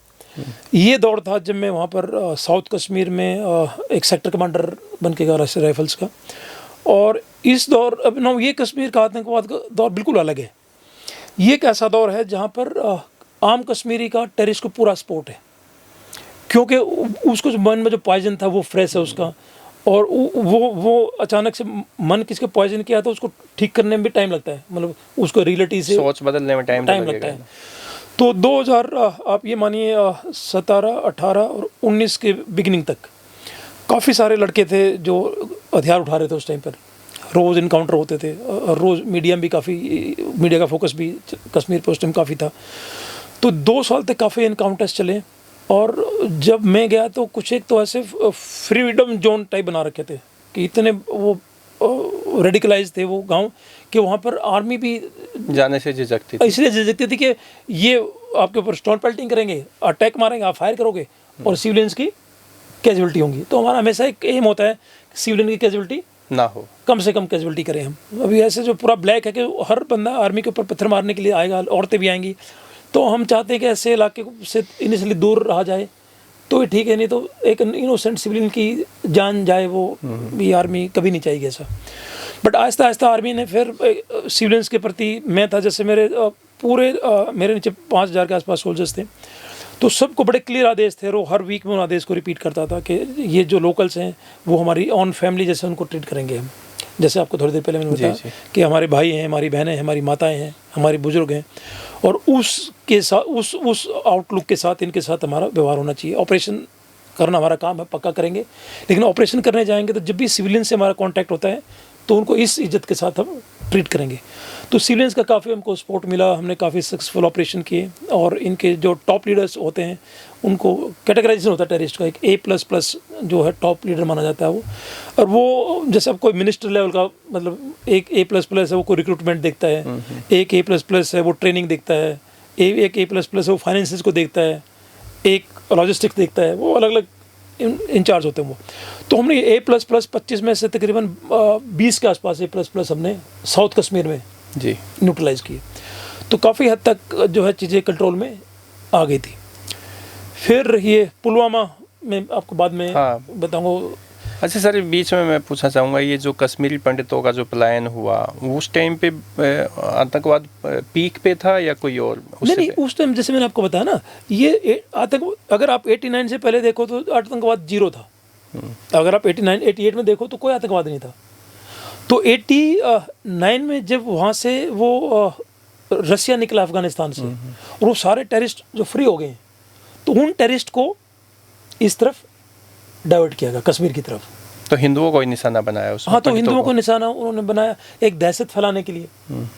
ये दौर था जब मैं वहाँ पर साउथ कश्मीर में एक सेक्टर कमांडर बन के गया राइफल्स का। और इस दौर अब ये कश्मीर का आतंकवाद का दौर बिल्कुल अलग है। ये एक ऐसा दौर है जहाँ पर आम कश्मीरी का टेररिस्ट को पूरा सपोर्ट है, क्योंकि उसको जो मन में जो पॉइजन था वो फ्रेश है उसका, और वो अचानक से मन किसके पॉइजन किया तो उसको ठीक करने में भी टाइम लगता है, मतलब उसको रियलिटी से सोच बदलने में टाइम लगता है। तो 2000 आप ये मानिए 17, 18 और 19 के बिगिनिंग तक काफ़ी सारे लड़के थे जो हथियार उठा रहे थे। उस टाइम पर रोज़ इनकाउंटर होते थे और रोज़ मीडिया का फोकस भी कश्मीर पर उस टाइम काफ़ी था। तो 2 साल तक काफ़ी इनकाउंटर्स चले और जब मैं गया तो कुछ एक तो ऐसे फ्रीडम जोन टाइप बना रखे थे कि इतने वो रेडिकलाइज थे वो गांव कि वहाँ पर आर्मी भी जाने से झिझकती थी, इसलिए झिझकती थी कि ये आपके ऊपर स्टोन पेल्टिंग करेंगे, अटैक मारेंगे, आप फायर करोगे और सिविलियंस की कैजुअलिटी होंगी। तो हमारा हमेशा एक एम होता है सिविलियन की कैजुअलिटी ना हो, कम से कम कैजुअलिटी करें हम। अभी ऐसे जो पूरा ब्लैक है कि हर बंदा आर्मी के ऊपर पत्थर मारने के लिए आएगा, औरतें भी आएंगी, तो हम चाहते हैं कि ऐसे इलाके से इनिशियली दूर रहा जाए तो ठीक है, नहीं तो एक इनोसेंट सिविलियन की जान जाए वो भी आर्मी कभी नहीं चाहिए ऐसा। बट आहिस्ता आहिस्ता आर्मी ने फिर सिविलियंस के प्रति, मैं था जैसे मेरे मेरे नीचे 5000 के आसपास सोल्जर्स थे, तो सबको बड़े क्लियर आदेश थे, वो हर वीक में उन आदेश को रिपीट करता था कि ये जो लोकल्स हैं वो हमारी ऑन फैमिली जैसे उनको ट्रीट करेंगे हम। जैसे आपको थोड़ी देर पहले मैंने बताया कि हमारे भाई हैं, हमारी बहनें हैं, हमारी माताएं हैं, हमारे बुजुर्ग हैं, और उसके साथ उस आउटलुक के साथ इनके साथ हमारा व्यवहार होना चाहिए। ऑपरेशन करना हमारा काम है, पक्का करेंगे, लेकिन ऑपरेशन करने जाएंगे तो जब भी सिविलियन से हमारा कांटेक्ट होता है तो उनको इस इज्जत के साथ हम ट्रीट करेंगे। तो सिविलियंस का काफ़ी हमको सपोर्ट मिला, हमने काफ़ी सक्सेसफुल ऑपरेशन किए और इनके जो टॉप लीडर्स होते हैं उनको कैटेगराइजेशन होता है टेररिस्ट का, एक A++ जो है टॉप लीडर माना जाता है वो। और वो जैसे अब कोई मिनिस्टर लेवल का, मतलब एक A++ है वो कोई रिक्रूटमेंट देखता है, एक A++ है वो ट्रेनिंग देखता है, एक A++ है वो फाइनेंसेस को देखता है, एक लॉजिस्टिक्स देखता है, वो अलग अलग इंचार्ज होते हैं वो। तो हमने A++ 25 में से तकरीबन 20 के आसपास A++ हमने साउथ कश्मीर में जी न्यूट्रलाइज किए। तो काफ़ी हद तक जो है चीज़ें कंट्रोल में आ गई थी। फिर ये पुलवामा में आपको बाद में हाँ। बताऊंगा। अच्छा सर, बीच में मैं पूछना चाहूँगा, ये जो कश्मीरी पंडितों का जो पलायन हुआ उस टाइम पे आतंकवाद पीक पे था या कोई और? नहीं, उस टाइम जैसे मैंने आपको बताया ना, ये आतंक, अगर आप 89 से पहले देखो तो आतंकवाद जीरो था। अगर आप 89 88 में देखो तो कोई आतंकवाद नहीं था। तो 89 में जब वहाँ से वो रसिया निकला अफगानिस्तान से और वो सारे टेररिस्ट जो फ्री हो गए, तो उन टेररिस्ट को इस तरफ डाइवर्ट किया गया, कश्मीर की तरफ। तो हिंदुओं को ही निशाना बनाया उसमें? हाँ, तो हिंदुओं को निशाना उन्होंने बनाया एक दहशत फैलाने के लिए।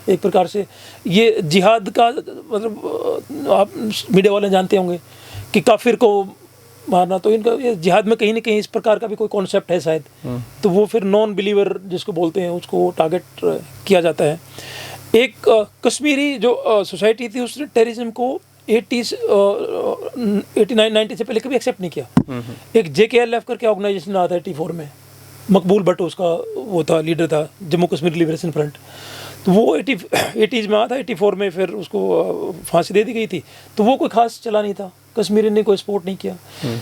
एक प्रकार से ये जिहाद का, मतलब आप मीडिया वाले जानते होंगे कि काफिर को मारना, तो इनका ये जिहाद में कहीं ना कहीं इस प्रकार का भी कोई कॉन्सेप्ट है शायद। तो वो फिर नॉन बिलीवर जिसको बोलते हैं उसको टारगेट किया जाता है। एक कश्मीरी जो सोसाइटी थी उसने टेररिज्म को 89-90 से पहले कभी एक्सेप्ट नहीं किया। एक JKLF करके ऑर्गेनाइजेशन आता है 84 में, मकबूल भट्टो उसका वो था, लीडर था, जम्मू कश्मीर लिबरेशन फ्रंट। तो वो 80s में आया था, 84 में फिर उसको फांसी दे दी गई थी। तो वो कोई खास चला नहीं था, कश्मीरी ने कोई सपोर्ट नहीं किया।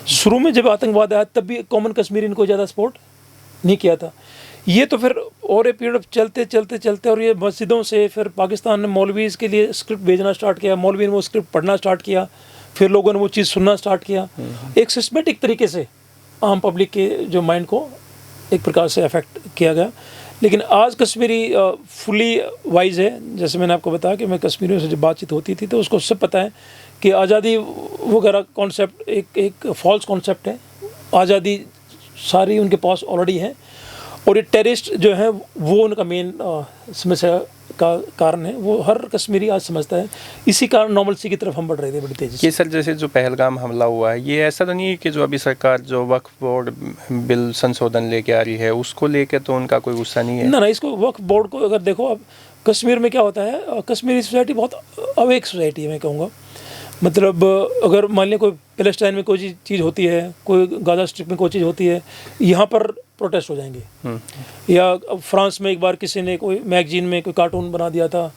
शुरू में जब आतंकवाद आया तब भी कॉमन कश्मीरी ने कोई ज़्यादा सपोर्ट नहीं किया था। ये तो फिर और एक पीरियड चलते और ये मस्जिदों से फिर पाकिस्तान ने मौलवीज़ के लिए स्क्रिप्ट भेजना स्टार्ट किया, मौलवी ने वो स्क्रिप्ट पढ़ना स्टार्ट किया, फिर लोगों ने वो चीज़ सुनना स्टार्ट किया। एक सिस्टमेटिक तरीके से आम पब्लिक के जो माइंड को एक प्रकार से अफेक्ट किया गया। लेकिन आज कश्मीरी फुली वाइज है। जैसे मैंने आपको बताया कि मैं कश्मीरियों से जब बातचीत होती थी तो उसको सब पता है कि आज़ादी वगैरह कॉन्सेप्ट एक फॉल्स कॉन्सेप्ट है। आज़ादी सारी उनके पास ऑलरेडी है और ये टेररिस्ट जो है वो उनका मेन समस्या का कारण है। वो हर कश्मीरी आज समझता है। इसी कारण नॉर्मलसी की तरफ हम बढ़ रहे थे बड़ी तेज़ी से। ये सर जैसे जो पहलगाम हमला हुआ है, ये ऐसा तो नहीं है कि जो अभी सरकार जो वक्फ बोर्ड बिल संशोधन लेके आ रही है उसको लेके तो उनका कोई गुस्सा नहीं है? ना, इसको वक्फ बोर्ड को अगर देखो, अब कश्मीर में क्या होता है, कश्मीरी सोसाइटी बहुत अवेक सोसाइटी है मैं कहूँगा। मतलब अगर मान लिया कोई पैलेस्टाइन में कोई चीज़ होती है, कोई गाजा स्ट्रिप में कोई चीज़ होती है, यहाँ पर प्रोटेस्ट हो जाएंगे। या फ्रांस में एक बार किसी ने कोई मैगजीन में कोई कार्टून बना दिया था,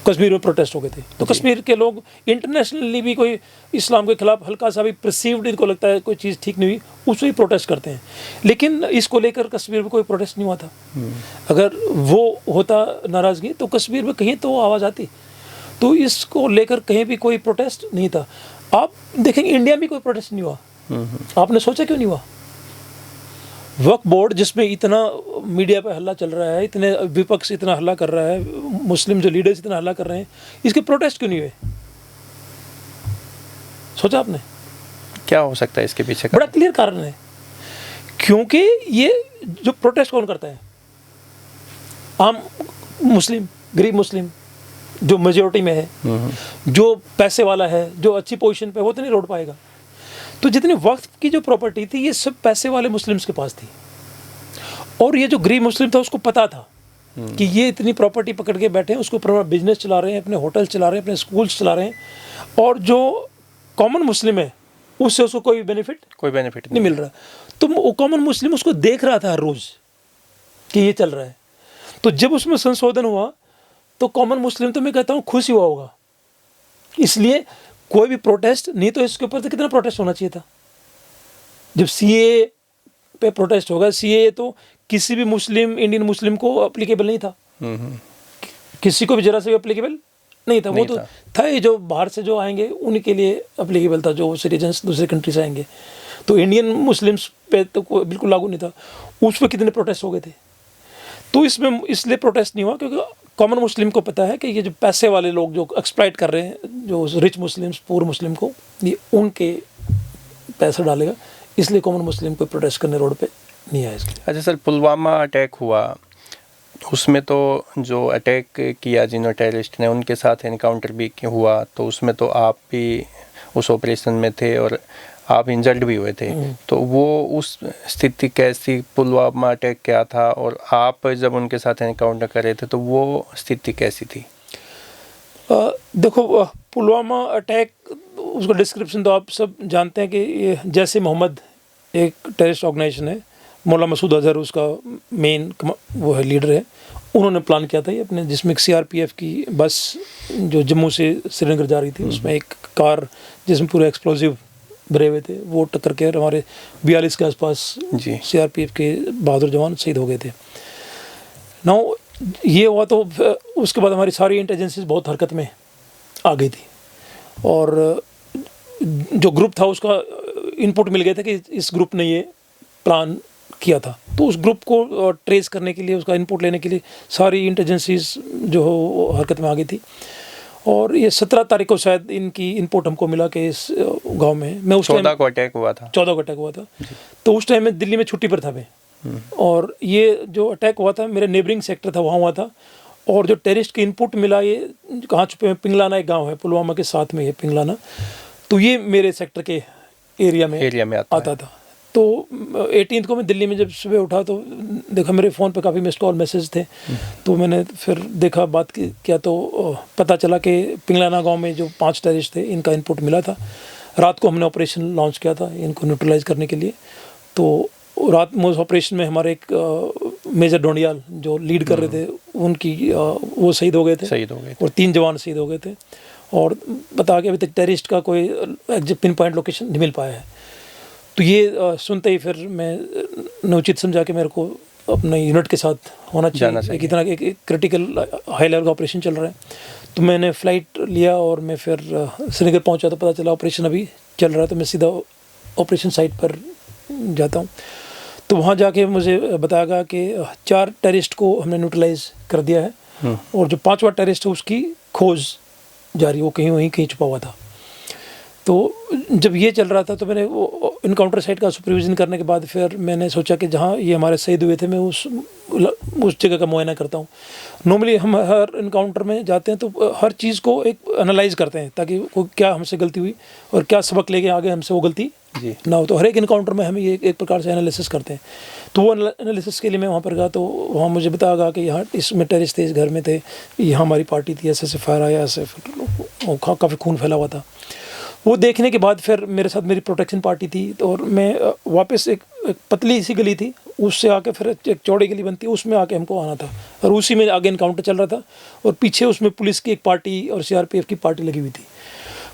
कश्मीर में प्रोटेस्ट हो गए थे। तो कश्मीर के लोग इंटरनेशनली भी कोई इस्लाम के खिलाफ हल्का सा भी परसीव्ड इनको लगता है कोई चीज़ ठीक नहीं हुई, उससे ही प्रोटेस्ट करते हैं। लेकिन इसको लेकर कश्मीर में कोई प्रोटेस्ट नहीं हुआ था। अगर वो होता नाराज़गी तो कश्मीर में कहीं तो आवाज़ आती। तो इसको लेकर कहीं भी कोई प्रोटेस्ट नहीं था। आप देखेंगे इंडिया में कोई प्रोटेस्ट नहीं हुआ। आपने सोचा क्यों नहीं हुआ? वक्फ बोर्ड जिसमें इतना मीडिया पे हल्ला चल रहा है, इतने विपक्ष इतना हल्ला कर रहा है, मुस्लिम जो लीडर्स इतना हल्ला कर रहे हैं, इसके प्रोटेस्ट क्यों नहीं हुए? सोचा आपने? क्या हो सकता है इसके पीछे का? बड़ा क्लियर कारण है। क्योंकि ये जो प्रोटेस्ट कौन करता है? आम मुस्लिम, गरीब मुस्लिम जो मेजोरिटी में है, जो पैसे वाला है, जो अच्छी पोजीशन पे, वो तो नहीं लौट पाएगा। तो जितनी वक्त की जो प्रॉपर्टी थी ये सब पैसे वाले मुस्लिम्स के पास थी। और ये जो गरीब मुस्लिम था उसको पता था कि ये इतनी प्रॉपर्टी पकड़ के बैठे हैं, उसको अपना बिजनेस चला रहे हैं, अपने होटल चला रहे हैं, अपने स्कूल्स चला रहे हैं, और जो कॉमन मुस्लिम है उससे उसको कोई बेनिफिट नहीं मिल रहा। तो वो कॉमन मुस्लिम उसको देख रहा था हर रोज़ कि ये चल रहा है। तो जब उसमें संशोधन हुआ तो कॉमन मुस्लिम, तो मैं कहता हूँ खुश हुआ होगा। इसलिए कोई भी प्रोटेस्ट नहीं, तो इसके ऊपर तो कितना प्रोटेस्ट होना चाहिए था। जब CAA पे प्रोटेस्ट होगा, CAA तो किसी भी मुस्लिम, इंडियन मुस्लिम को अप्लीकेबल नहीं था, किसी को भी जरा से भी अप्लीकेबल नहीं था। वो तो था ये जो बाहर से जो आएंगे उनके लिए अप्लीकेबल था, जो सिटीजन्स दूसरे कंट्री से आएंगे। तो इंडियन मुस्लिम्स पे तो बिल्कुल लागू नहीं था। उस पर कितने प्रोटेस्ट हो गए थे। तो इसमें इसलिए प्रोटेस्ट नहीं हुआ क्योंकि कॉमन मुस्लिम को पता है कि ये जो पैसे वाले लोग जो एक्सप्लॉइट कर रहे हैं, जो रिच मुस्लिम्स, पूर मुस्लिम को, ये उनके पैसा डालेगा। इसलिए कॉमन मुस्लिम को प्रोटेस्ट करने रोड पे नहीं आया इसके। अच्छा सर, पुलवामा अटैक हुआ, उसमें तो जो अटैक किया जिन्होंने टेररिस्ट ने उनके साथ एनकाउंटर भी हुआ, तो उसमें तो आप भी उस ऑपरेशन में थे और आप इंजर्ड भी हुए थे। तो वो उस स्थिति कैसी, पुलवामा अटैक क्या था और आप जब उनके साथ एनकाउंटर कर रहे थे तो वो स्थिति कैसी थी? देखो, पुलवामा अटैक, उसका डिस्क्रिप्शन तो आप सब जानते हैं कि ये जैसे मोहम्मद एक टेररिस्ट ऑर्गेनाइजेशन है, मौला मसूद अजहर उसका मेन वो है, लीडर है। उन्होंने प्लान किया था ये अपने, जिसमें एक सीआरपीएफ की बस जो जम्मू से श्रीनगर जा रही थी, उसमें एक कार जिसमें पूरे एक्सप्लोजिव भरे हुए थे, वो टक्कर के हमारे 42 के आसपास जी सीआरपीएफ के बहादुर जवान शहीद हो गए थे। नाउ ये हुआ तो उसके बाद हमारी सारी इंटेलिजेंसेस बहुत हरकत में आ गई थी और जो ग्रुप था उसका इनपुट मिल गया था कि इस ग्रुप ने ये प्लान किया था। तो उस ग्रुप को ट्रेस करने के लिए, उसका इनपुट लेने के लिए सारी इंटेलिजेंसीज जो हो हरकत में आ गई थी। और ये 17 तारीख को शायद इनकी इनपुट हमको मिला कि इस गांव में, मैं उस 14 को अटैक हुआ था। 14 को अटैक हुआ था। तो उस टाइम में दिल्ली में छुट्टी पर था मैं, और ये जो अटैक हुआ था मेरे नेबरिंग सेक्टर था, वहाँ हुआ था। और जो टेररिस्ट की इनपुट मिला, ये कहाँ छुपे, पिंगलाना एक गाँव है पुलवामा के साथ में, ये पिंगलाना, तो ये मेरे सेक्टर के एरिया में आता था। तो 18 को मैं दिल्ली में जब सुबह उठा तो देखा मेरे फ़ोन पे काफ़ी मिस्ड कॉल मैसेज थे। तो मैंने फिर देखा, बात किया तो पता चला कि पिंगलाना गांव में जो 5 टेररिस्ट थे, इनका इनपुट मिला था। रात को हमने ऑपरेशन लॉन्च किया था इनको न्यूट्रलाइज करने के लिए। तो रात में उस ऑपरेशन में हमारे एक मेजर डोंडियाल जो लीड कर रहे थे, उनकी वो शहीद हो गए थे और 3 जवान शहीद हो गए थे। और बता के अभी तक टेररिस्ट का कोई एग्जैक्ट पिन पॉइंट लोकेशन नहीं मिल पाया है। तो ये सुनते ही फिर मैं उचित समझा कि मेरे को अपने यूनिट के साथ होना चाहिए। एक इतना एक क्रिटिकल हाई लेवल का ऑपरेशन चल रहा है। तो मैंने फ़्लाइट लिया और मैं फिर श्रीनगर पहुंचा तो पता चला ऑपरेशन अभी चल रहा है। तो मैं सीधा ऑपरेशन साइट पर जाता हूं। तो वहाँ जाके मुझे बताया गया कि 4 टेररिस्ट को हमने न्यूट्रलाइज कर दिया है और जो 5वां टेररिस्ट है उसकी खोज जारी, वो कहीं छुपा हुआ था। तो जब ये चल रहा था तो मैंने वो इनकाउंटर साइट का सुपरविजन करने के बाद फिर मैंने सोचा कि जहाँ ये हमारे शहीद हुए थे मैं उस जगह का मुआयना करता हूँ। नॉर्मली हम हर इनकाउंटर में जाते हैं तो हर चीज़ को एक एनालाइज करते हैं ताकि वो क्या हमसे गलती हुई और क्या सबक लेके आगे हमसे वो गलती ना हो। तो हर एक इनकाउंटर में हम ये एक प्रकार से एनालिसिस करते हैं। तो वो एनालिसिस के लिए मैं वहाँ पर गया तो वहाँ मुझे बताया गया कि यहाँ इसमें टेररिस्ट थे, इस घर में थे, यहाँ हमारी पार्टी थी, ऐसे फायर आया, ऐसे काफ़ी खून फैला हुआ था। वो देखने के बाद फिर मेरे साथ मेरी प्रोटेक्शन पार्टी थी और मैं वापस एक पतली सी गली थी, उससे आके फिर एक चौड़ी गली बनती है, उसमें आके हमको आना था और उसी में आगे इनकाउंटर चल रहा था। और पीछे उसमें पुलिस की एक पार्टी और सीआरपीएफ की पार्टी लगी हुई थी।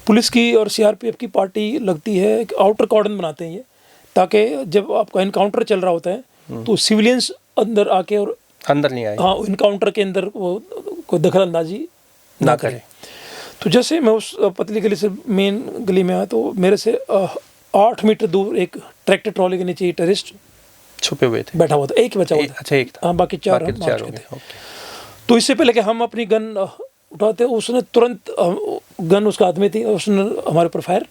पुलिस की और सीआरपीएफ की पार्टी लगती है, एक आउटर कॉर्डन बनाते हैं ये, ताकि जब आपका इनकाउंटर चल रहा होता है तो सिविलियंस अंदर आके और अंदर नहीं आए, हाँ, इनकाउंटर के अंदर वो कोई दखल अंदाजी ना करे। तो जैसे मैं उस पतली गली से मेन गली में आया तो मेरे से 8 मीटर दूर एक ट्रैक्टर ट्रॉली के नीचे टेररिस्ट छुपे हुए थे, बैठा हुआ था। एक ही बचा हुआ था। अच्छा, एक था। हाँ, बाकी चार हो गए। तो इससे पहले कि हम अपनी गन उठाते, उसने तुरंत गन उसका हाथ में थी और उसने हमारे ऊपर फायर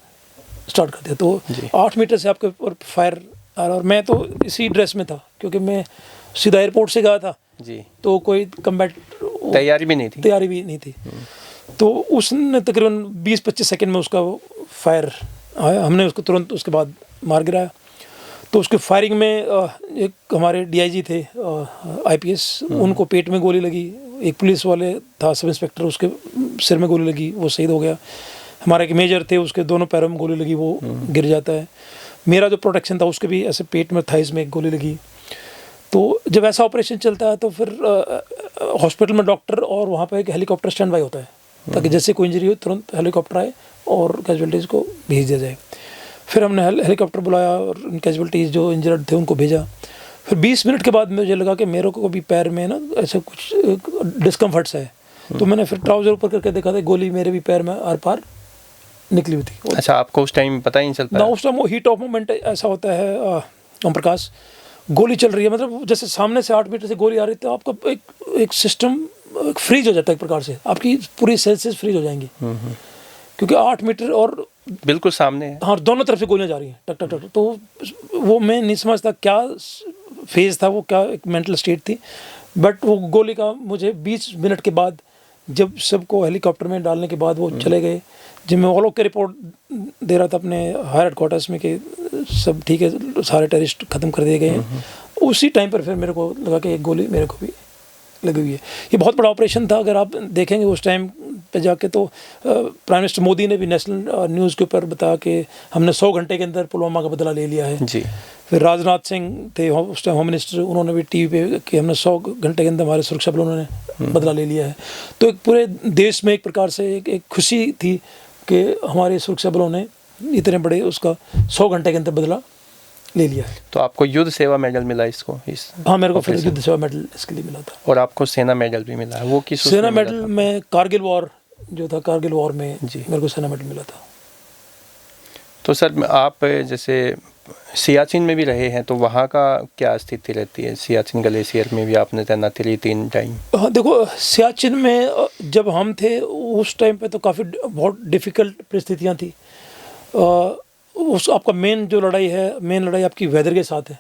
स्टार्ट कर दिया। तो 8 मीटर से आपके ऊपर फायर आ रहा और मैं तो इसी ड्रेस में था क्योंकि मैं सीधा एयरपोर्ट से गया था जी। तो कोई कम्बैट तैयारी भी नहीं थी। तो उसने तकरीबन 20-25 सेकंड में उसका फायर आया, हमने उसको तुरंत उसके बाद मार गिराया। तो उसके फायरिंग में एक हमारे डीआईजी थे आईपीएस, उनको पेट में गोली लगी। एक पुलिस वाले था सब इंस्पेक्टर, उसके सिर में गोली लगी, वो शहीद हो गया। हमारा एक मेजर थे, उसके दोनों पैरों में गोली लगी, वो गिर जाता है। मेरा जो प्रोटेक्शन था उसके भी ऐसे पेट में, थाइस में एक गोली लगी। तो जब ऐसा ऑपरेशन चलता है तो फिर हॉस्पिटल में डॉक्टर और वहाँ पर एक हेलीकॉप्टर स्टैंड बाई होता है ताकि जैसे कोई इंजरी हो तुरंत हेलीकॉप्टर आए और कैजुअल्टीज़ को भेज दिया जाए। फिर हमने हेलीकॉप्टर बुलाया और कैजुअल्टीज़ जो इंजर्ड थे उनको भेजा। फिर 20 मिनट के बाद मुझे लगा कि मेरे को भी पैर में ना ऐसा कुछ डिस्कम्फर्ट्स है। तो मैंने फिर ट्राउज़र ऊपर करके देखा था, गोली मेरे भी पैर में आर पार निकली हुई थी। अच्छा, आपको उस टाइम पता ही नहीं चलता? ना, उस टाइम वो हीट ऑफ मोमेंट ऐसा होता है ओम प्रकाश, गोली चल रही है, मतलब जैसे सामने से 8 मीटर से गोली आ रही है तो आपका एक सिस्टम फ्रीज हो जाता है एक प्रकार से, आपकी पूरी सेल्स फ्रीज हो जाएंगी क्योंकि 8 मीटर और बिल्कुल सामने है। हाँ, दोनों तरफ से गोलियां जा रही हैं टक टक टक। तो वो मैं नहीं समझता क्या फेज था वो, क्या एक मेंटल स्टेट थी। बट वो गोली का मुझे 20 मिनट के बाद, जब सबको हेलीकॉप्टर में डालने के बाद वो चले गए, जब मैं वो लोग की रिपोर्ट दे रहा था अपने हायर हेडक्वार्टर्स में कि सब ठीक है, सारे टेररिस्ट ख़त्म कर दिए गए हैं, उसी टाइम पर फिर मेरे को लगा कि एक गोली मेरे को भी लगी हुई है। ये बहुत बड़ा ऑपरेशन था। अगर आप देखेंगे उस टाइम पे जाके तो प्राइम मिनिस्टर मोदी ने भी नेशनल न्यूज़ के ऊपर बताया कि हमने 100 घंटे के अंदर पुलवामा का बदला ले लिया है जी। फिर राजनाथ सिंह थे उस टाइम होम मिनिस्टर, उन्होंने भी टीवी पे कि हमने 100 घंटे के अंदर हमारे सुरक्षा बलों ने बदला ले लिया है। तो एक पूरे देश में एक प्रकार से एक खुशी थी कि हमारे सुरक्षा बलों ने इतने बड़े उसका 100 घंटे के अंदर बदला ले लिया है। तो आपको युद्ध सेवा मेडल मिला इसको हाँ, मेरे को फिर युद्ध सेवा मेडल इसके लिए मिला था। और आपको सेना मेडल भी मिला है, वो किस सेना मेडल में कारगिल वॉर जो था, कारगिल वॉर में जी मेरे को सेना मेडल मिला था। तो सर आप जैसे सियाचिन में भी रहे हैं, तो वहाँ का क्या स्थिति रहती है? सियाचिन ग्लेशियर में भी आपने तैनाती ली 3 टाइम। हाँ, देखो सियाचिन में जब हम थे उस टाइम पे तो काफ़ी बहुत डिफ़िकल्ट परिस्थितियाँ थी। उस आपका मेन लड़ाई आपकी वेदर के साथ है,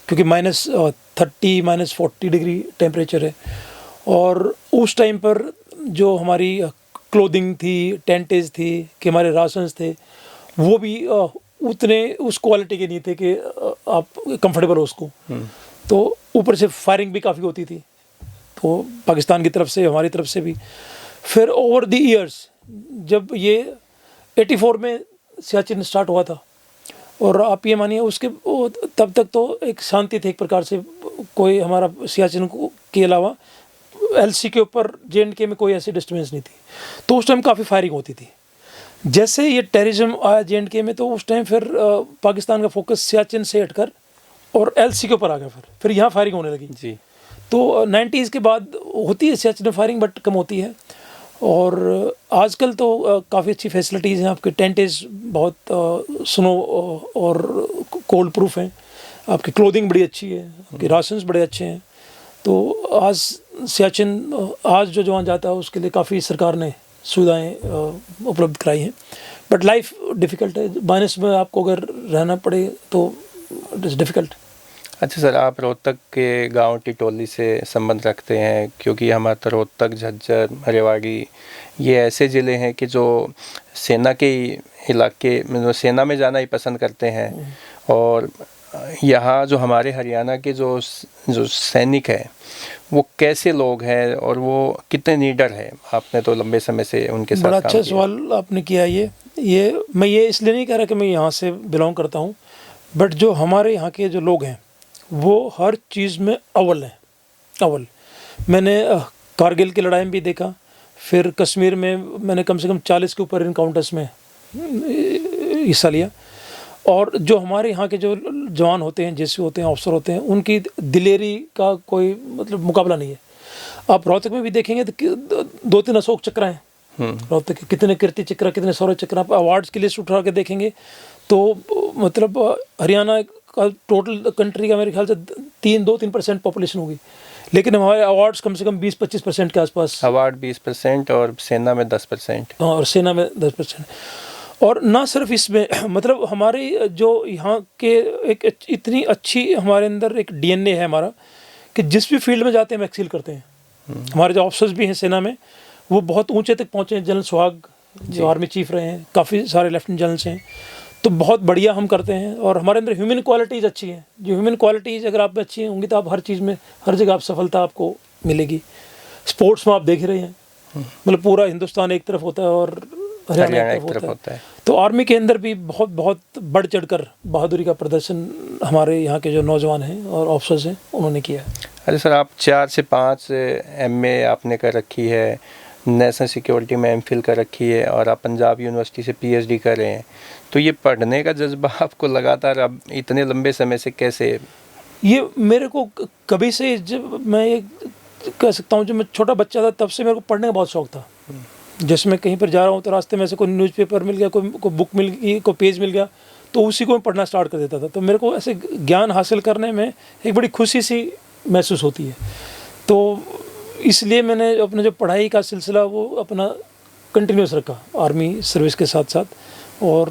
क्योंकि -30 -40 डिग्री टेम्परेचर है। और उस टाइम पर जो हमारी क्लोथिंग थी, टेंटेज थी, कि हमारे राशंस थे, वो भी उतने उस क्वालिटी के नहीं थे कि आप कंफर्टेबल हो उसको। तो ऊपर से फायरिंग भी काफ़ी होती थी, तो पाकिस्तान की तरफ से, हमारी तरफ से भी। फिर ओवर द ईयर्स जब ये 84 में सियाचिन स्टार्ट हुआ था, और आप ये मानिए उसके तब तक तो एक शांति थी एक प्रकार से। कोई हमारा सियाचिन के अलावा LC के ऊपर JNK में कोई ऐसी डिस्टर्बेंस नहीं थी। तो उस टाइम काफ़ी फायरिंग होती थी। जैसे ये टेररिज्म आया JNK में, तो उस टाइम फिर पाकिस्तान का फोकस सियाचिन से हटकर और LC के ऊपर आ गया। फिर यहाँ फायरिंग होने लगी जी। तो 90s के बाद होती है सियाचिन में फायरिंग, बट कम होती है। और आजकल तो काफ़ी अच्छी फैसिलिटीज़ हैं, आपके टेंटेज बहुत स्नो और कोल्ड प्रूफ हैं, आपकी क्लोथिंग बड़ी अच्छी है, आपके राशंस बड़े अच्छे हैं। तो आज सियाचिन आज जो जवान जाता है उसके लिए काफ़ी सरकार ने सुविधाएं उपलब्ध कराई हैं। बट लाइफ डिफ़िकल्ट है, माइनस में आपको अगर रहना पड़े तो इट इज़ डिफ़िकल्ट। अच्छा सर, आप रोहतक के गांव टिटोली से संबंध रखते हैं, क्योंकि हमारा रोहतक, झज्जर, रेवाड़ी ये ऐसे ज़िले हैं कि जो सेना के इलाके में, सेना में जाना ही पसंद करते हैं। और यहाँ जो हमारे हरियाणा के जो सैनिक हैं वो कैसे लोग हैं और वो कितने नीडर हैं? आपने तो लंबे समय से उनके साथ बड़ा काम अच्छा किया। सवाल आपने किया। ये मैं ये इसलिए नहीं कह रहा कि मैं यहाँ से बिलोंग करता हूँ, बट जो हमारे यहाँ के जो लोग हैं वो हर चीज़ में अव्वल हैं, अव्वल। मैंने कारगिल की लड़ाई में भी देखा, फिर कश्मीर में मैंने कम से कम 40 के ऊपर इनकाउंटर्स में हिस्सा लिया। और जो हमारे यहाँ के जो जवान होते हैं, जैसे होते हैं, अफसर होते हैं, उनकी दिलेरी का कोई मतलब मुकाबला नहीं है। आप रोहतक में भी देखेंगे तो 2-3 अशोक चक्र हैं रोहतक के, कितने कीर्ति चक्र, कितने शौर्य चक्र। आप अवार्ड्स की लिस्ट उठा के देखेंगे तो मतलब हरियाणा का टोटल कंट्री का मेरे ख्याल से 2-3% पॉपुलेशन होगी, लेकिन हमारे अवार्ड्स कम से कम 20-25% के आसपास। अवार्ड 20% और सेना में 10%। और सेना में 10%। और ना सिर्फ इसमें मतलब हमारे जो यहाँ के एक इतनी अच्छी हमारे अंदर एक DNA है हमारा, कि जिस भी फील्ड में जाते हैं हम एक्सील करते हैं। हमारे जो ऑफिसर्स भी हैं सेना में वो बहुत ऊंचे तक पहुँचे हैं। जनरल सुहाग जो आर्मी चीफ रहे हैं, काफ़ी सारे लेफ्टिनेंट जनरल्स हैं, तो बहुत बढ़िया हम करते हैं। और हमारे अंदर ह्यूमन क्वालिटीज़ अच्छी हैं। जो ह्यूमन क्वालिटीज़ अगर आप में अच्छी होंगी तो आप हर चीज़ में, हर जगह आप सफलता आपको मिलेगी। स्पोर्ट्स में आप देख ही रहे हैं, मतलब पूरा हिंदुस्तान एक तरफ होता है और हरियाणा एक तरफ होता है। तो आर्मी के अंदर भी बहुत बहुत बढ़ चढ़कर बहादुरी का प्रदर्शन हमारे यहाँ के जो नौजवान हैं और ऑफिसर्स हैं उन्होंने किया है। अच्छा सर, आप 4 से 5 MA आपने कर रखी है, नेशनल सिक्योरिटी में MPhil कर रखी है, और आप पंजाब यूनिवर्सिटी से PhD कर रहे हैं। तो ये पढ़ने का जज्बा आपको लगातार अब इतने लंबे समय से कैसे? ये मेरे को कभी से, जब मैं ये कह सकता हूँ, जब मैं छोटा बच्चा था तब से मेरे को पढ़ने का बहुत शौक था। जैसे मैं कहीं पर जा रहा हूँ तो रास्ते में से कोई न्यूज़पेपर मिल गया, कोई बुक मिल गई, कोई पेज मिल गया, तो उसी को मैं पढ़ना स्टार्ट कर देता था। तो मेरे को ऐसे ज्ञान हासिल करने में एक बड़ी खुशी सी महसूस होती है। तो इसलिए मैंने अपने जो पढ़ाई का सिलसिला वो अपना कंटिन्यूस रखा आर्मी सर्विस के साथ साथ। और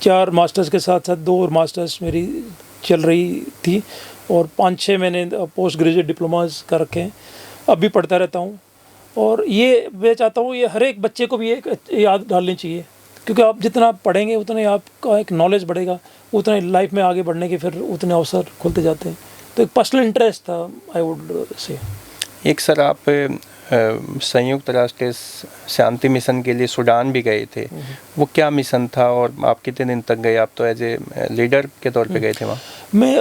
4 मास्टर्स के साथ साथ 2 और मास्टर्स मेरी चल रही थी। और 5-6 मैंने पोस्ट ग्रेजुएट डिप्लोमास कर रखे हैं, अब भी पढ़ता रहता हूँ। और ये मैं चाहता हूँ ये हर एक बच्चे को भी एक याद डालनी चाहिए, क्योंकि आप जितना पढ़ेंगे उतना ही आपका एक नॉलेज बढ़ेगा, उतना ही लाइफ में आगे बढ़ने के फिर उतने अवसर खुलते जाते हैं। तो एक पर्सनल इंटरेस्ट था, आई वुड से। एक सर आप संयुक्त राष्ट्र शांति मिशन के लिए सूडान भी गए थे, वो क्या मिशन था और आप कितने दिन तक गए? आप तो एज ए लीडर के तौर पे गए थे वहाँ। मैं